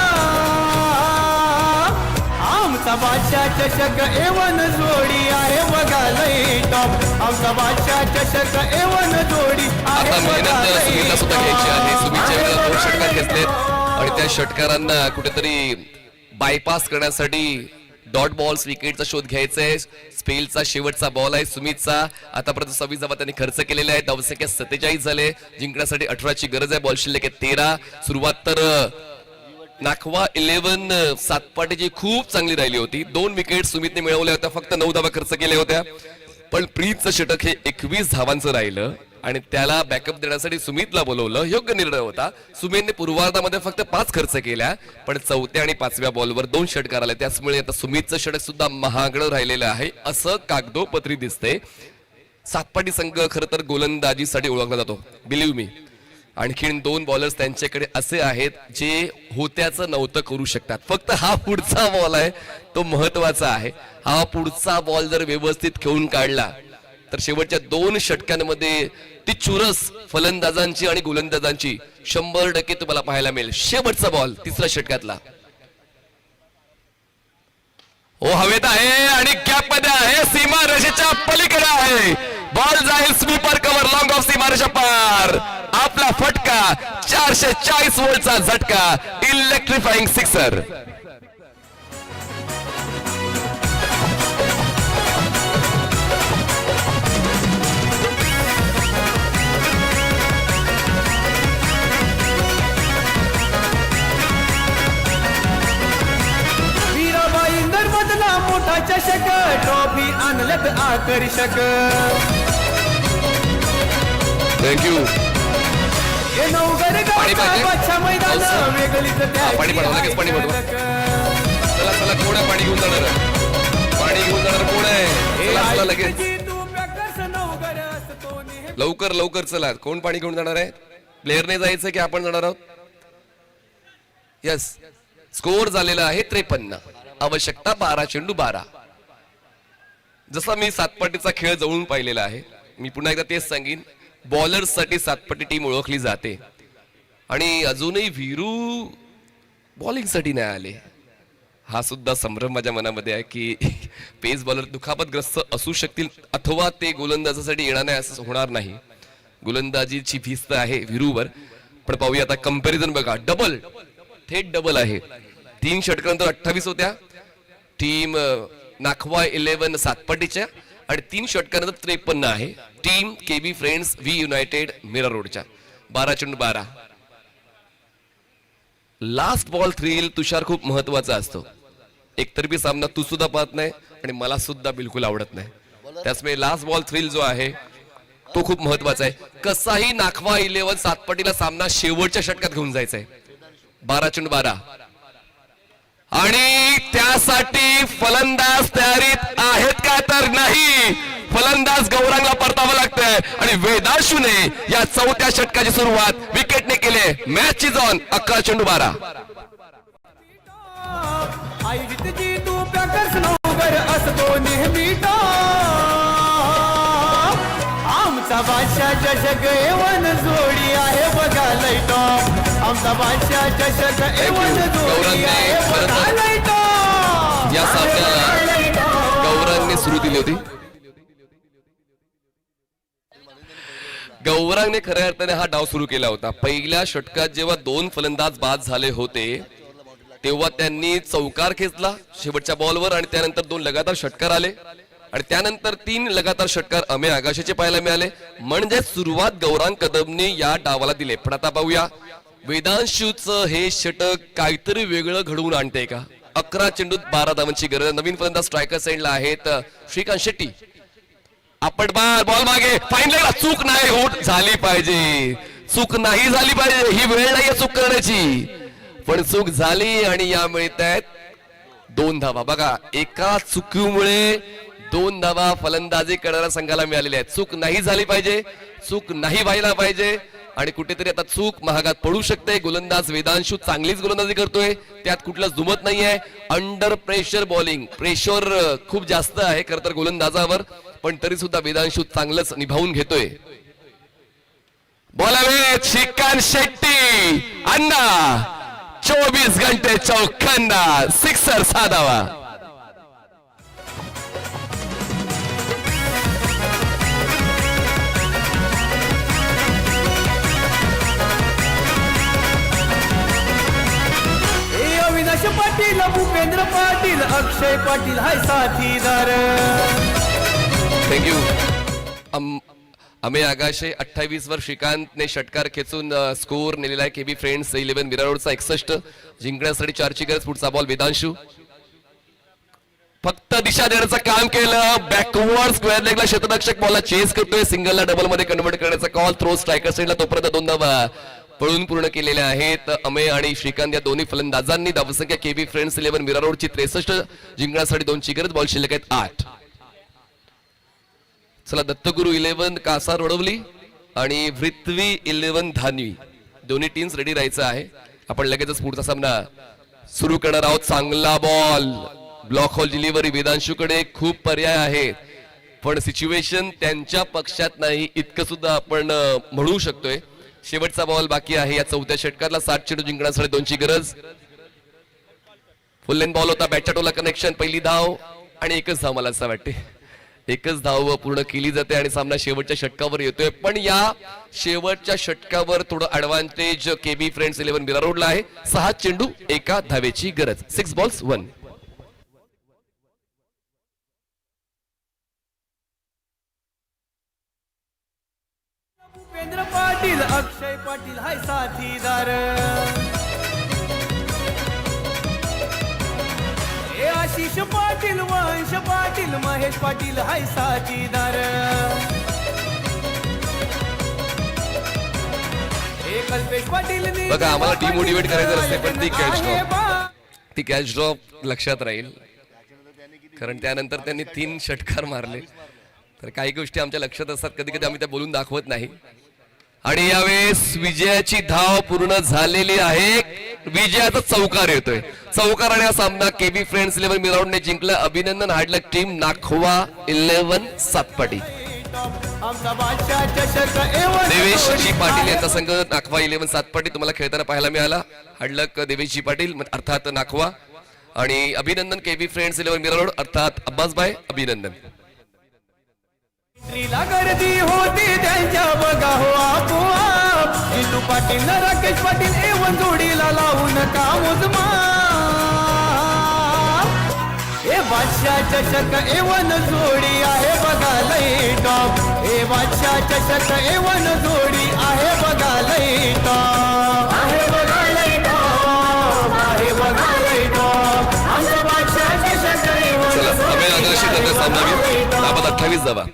आमचा बादशाह चषक एवन जोडी आहे बघा लई टॉप. आमचा बादशाह चषक एवन जोडी आता मेहनत सुमितला सुद्धा घ्यायची आहे. सुमितच्या 2 षटकार घेतलेत आणि त्या षटकारांना कुठेतरी बायपास करण्यासाठी डॉट बॉल्स विकेटचा शोध घ्यायचा आहे. स्पेलचा शेवटचा बॉल आहे सुमितचा. आतापर्यंत 26 धावा त्यांनी खर्च केलेल्या आहेत. धावसंख्या 47 झाले. जिंकण्यासाठी 18 ची गरज आहे. बॉल शिल्लक आहे 13. सुरुवात तर नाखवा 11 सातपाटीची खूप चांगली राहिली होती. 2 विकेट सुमितने मिळवल्या होत्या. फक्त 9 धावा खर्च केल्या होत्या. पण प्रीतचं षटक हे 21 धावांचं राहिलं आणि त्याला बॅकअप देण्यासाठी सुमितला बोलवलं. योग्य निर्णय होता. सुमितने पूर्वार्धामध्ये फक्त 5 खर्च केल्या, पण 4थ्या आणि 5व्या बॉलवर 2 षटकार आले. त्यामुळे आता सुमितचं षटक सुद्धा महागडं राहिलेलं आहे असं कागदोपत्री दिसते. सातपाटी संघ खरं तर गोलंदाजीसाठी ओळखला जातो, बिलीव्ह मी. आणखीन 2 बॉलर्स त्यांच्याकडे असे आहेत जे होत्याचं नव्हतं करू शकतात. फक्त हा पुढचा बॉल आहे तो महत्वाचा आहे. हा पुढचा बॉल जर व्यवस्थित खेळून काढला तर शेवटच्या 2 षटकांमध्ये ती चुरस फलंदाजांची आणि गोलंदाजांची 100% तुम्हाला पाहायला मिळेल. शेवटचा बॉल 3ऱ्या षटकातला हो हवेत आहे आणि गॅप मध्ये आहे, सीमा रेषेच्या पलीकडे आहे. बॉल जाईल स्वीपर कव्हर लॉंग ऑफ सीमा रेषा पार. आपला फटका 440 वोल्टचा झटका, इलेक्ट्रिफाइंग सिक्सर. वीराबाई नर्मदला मोठा चषक, ट्रॉफी आणलत आकर्षक. थँक्यू. हे नवघर पाणी पाहिजे? गावच्या मैदान वेगळीच त्याची पाणी पाठवा, लगेच पाणी पाठवा. झलक. चला चला कोण आहे पाणी घेऊन जाणार? पाणी घेऊन जाणार कोण आहे? चला चला लगेच ऐकजी तू प्रकर्ष नवघर असतो नेहमी. लवकर लवकर चला. कोण पाणी घेऊन जाणार आहे? प्लेअरने जायचं की आपण जाणार आहोत? यस. स्कोर झालेला आहे 53. आवश्यकता 12 चेंडू 12. जसा मी सातपाटीचा खेळ जवळून पाहिलेला आहे, मी पुन्हा एकदा तेच सांगेन, बॉलर्ससाठी सातपाटी टीम ओळखली जाते आणि अजूनही वीरू बॉलिंगसाठी नाही आले. हा सुद्धा संभ्रम माझ्या मनामध्ये आहे की पेस बॉलर दुखापतग्रस्त असू शकतील अथवा ते गोलंदाजासाठी येणार नाही असं होणार नाही. गोलंदाजीची भिस्त आहे वीरूवर. पण पाहूया आता कंपॅरिझन बघा. डबल, थेट डबल आहे. 3 षटकानंतर 28 होत्या टीम नाखवा 11 सातपाटीच्या आणि 3 षटकानंतर 53 आहे team KB friends V united Mira रोडच्या. 12 चेंडू 12. लास्ट बॉल थ्रिल तुषार खूप महत्वाचा असतो. एकतर्फी सामना तू सुद्धा पाहत नाही आणि मला सुद्धा बिलकुल आवडत नाही. त्यामुळे लास्ट बॉल थ्रिल जो आहे तो खूप महत्वाचा आहे. कसाही नाखवा 11 सातपाटीला सामना शेवटच्या षटकात घेऊन जायचा आहे. 12 चेंडू 12 आणि त्यासाठी फलंदाज तयारीत आहेत का तर नाही. फलंदाज गौरांगला परतावं लागतंय आणि वेदांशूने या 4थ्या षटकाची सुरुवात विकेटने केले. Match is on. 11 चेंडू 12. आयोजित जी तू प्रकर्ष नवघर असतो नेहमी टॉप. आमचा बादशाह चषक एवन जोडी आहे बघा लय टॉप. आमचा बादशाह चषक एवन जोडी आहे बघा लय टॉप. या सामन्याला गौरांगने सुरू दिली होती. गौरांगने खऱ्या अर्थाने हा डाव सुरू केला होता. पहिल्या षटकात जेव्हा 2 फलंदाज बाद झाले होते तेव्हा त्यांनी चौकार खेचला शेवटच्या बॉलवर आणि त्यानंतर 2 लगातार षटकार आले आणि त्यानंतर 3 लगातार षटकार अमे आगाशेचे पाहायला मिळाले. म्हणजे सुरुवात गौरांग कदमने या डावाला दिले. पण आता पाहूया वेदांशूचं हे षटक काहीतरी वेगळं घडवून आणते का. 11 चेंडूत 12 धावांची गरज. नवीन फलंदाज स्ट्रायकर साइडला आहेत श्रीकांत शेट्टी. आपण बॉल मागे फाईनल. चूक नाही होत झाली पाहिजे, चूक नाही झाली पाहिजे. ही वेळ नाहीये चूक करण्याची, पण चूक झाली आणि या मिळत आहेत 2 धावा. बघा एका चुकीमुळे 2 धावा फलंदाजी करणाऱ्या संघाला मिळालेल्या आहेत. चूक नाही झाली पाहिजे, चूक नाही व्हायला पाहिजे आणि कुठेतरी आता चूक महागात पडू शकते. गोलंदाज वेदांशू चांगलीच गोलंदाजी करतोय, त्यात कुठलंच दुमत नाहीये. अंडर प्रेशर बॉलिंग, प्रेशर खूप जास्त आहे खरं तर गोलंदाजावर, पण तरी सुद्धा वेदांशू चांगलंच निभावून घेतोय. बोलावेत श्रीकांत शेट्टी अण्णा. 24 घंटे चौखंदा सिक्सर साधावा. अविनाश पाटील, भूपेंद्र पाटील, अक्षय पाटील हाय साथीदार. थँक्यू. अमे आगाशे 28 वर श्रीकांतने षटकार खेचून स्कोर नेलेला आहे. केबी फ्रेंड्स 11 मीरा रोडचा 61 जिंकण्यासाठी 4ची गरज. पुढचा बॉल वेदांशू फक्त दिशा देण्याचं काम केलं. बॅकवर्ड स्क्वेअर लेगला क्षेत्ररक्षक बॉलला चेस करतोय. सिंगलला डबल मध्ये कन्वर्ट करण्याचा कॉल. थ्रो स्ट्रायकर साइडला तोपर्यंत 2 धावा पळून पूर्ण केलेल्या आहेत. अमे आणि श्रीकांत या दोन्ही फलंदाजांनी. धावसंख्या केबी फ्रेंड्स 11 मीरा रोडची 63 जिंकण्यासाठी 2ची गरज. बॉल शिल्लक आहेत 8. चला दत्तगुरु 11 कासार वडवली आणि पृथ्वी 11 धानवी दोन्ही टीम्स रेडी राहायचं आहे. आपण लगेचच पुढचा सामना सुरू करणार आहोत. चांगला बॉल ब्लॉक होल डिलिव्हरी. वेदांशूकडे खूप पर्याय आहेत पण सिच्युएशन त्यांच्या पक्षात नाही इतकं सुद्धा आपण म्हणू शकतोय. शेवटचा बॉल बाकी आहे या चौथ्या षटकातला. 7 चेंडू जिंकण्यासाठी 2ची गरज. फुल लेन बॉल होता. बॅटच्या टोला कनेक्शन. पहिली धाव आणि एकच धाव. मला असं वाटते एकच धाव पूर्ण केली जाते आणि सामना शेवटच्या षटकावर येतोय. पण या शेवटच्या षटकावर थोडं ऍडव्हान्टेज केबी फ्रेंड्स 11 मिरा रोडला आहे. 6 चेंडू 1 धावेची गरज. 6 बॉल्स 1. भूपेंद्र पाटील अक्षय पाटील हाय साथीदार. हे आशिष पाटील वंश पाटील महेश पाटील हाय साथीदार. हे कल्पेश पाटील बघा आम्हाला डिमोटिवेट करायचं असते पण ती कॅच ड्रॉप लक्षात राहील कारण त्यानंतर त्यांनी 3 षटकार मारले. तर काही गोष्टी आमच्या लक्षात असतात कधी कधी आम्ही त्या बोलून दाखवत नाही. आणि यावेळेस विजयाची धाव पूर्ण झालेली आहे. विजयाचा चौकार येतोय. चौकार आणि हा सामना केबी फ्रेंड्स 11 मिराउंडने जिंकला. अभिनंदन. हार्ड लक टीम. नाखवा 11 सातपाटी. देवेशजी पाटील यांचा संघ नाखवा 11 सातपाटी तुम्हाला खेळताना पाहायला मिळाला. हार्ड लक देवेशजी पाटील अर्थात नाखवा आणि अभिनंदन केबी फ्रेंड्स 11 मिराउंड अर्थात अब्बासभाई अभिनंदन. गर्दी होती त्यांच्या बघा हो आपोआप. जितू पाटील राकेश पाटील एवन जोडीला लावून का मोजमा. हे बादशाह चषक एवन जोडी आहे बघा लई टॉप. हे बादशाह चषक एवन जोडी आहे बघा लई टॉप. आहे बघा लई टॉप. आहे बघा लई टॉप. आमचा बादशाह चषक नाबाद 28 जावा.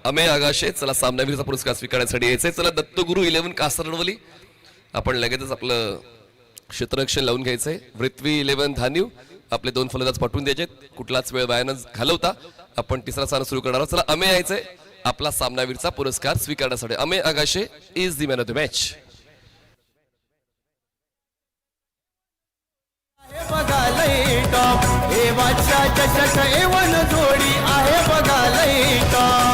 अमेय आगाशे चला सामनावीरचा पुरस्कार स्वीकारण्यासाठी यायचंय. चला दत्तगुरु 11 कासारवली. आपण लगेचच आपलं क्षेत्ररक्षण लावून घ्यायचंय. पृथ्वी 11 धान्यू आपले 2 फलंदाज पाठवून द्यायचे. कुठलाच वेळ वाया न घालवता आपण तिसरा सामना सुरू करणार आहोत. चला अमेय यायचंय आपला सामनावीरचा पुरस्कार स्वीकारण्यासाठी. Amey Agashe is the man of the match. बघा लई टॉप. हे बादशाह चषक एवन जोडी आहे बघा लई टॉप.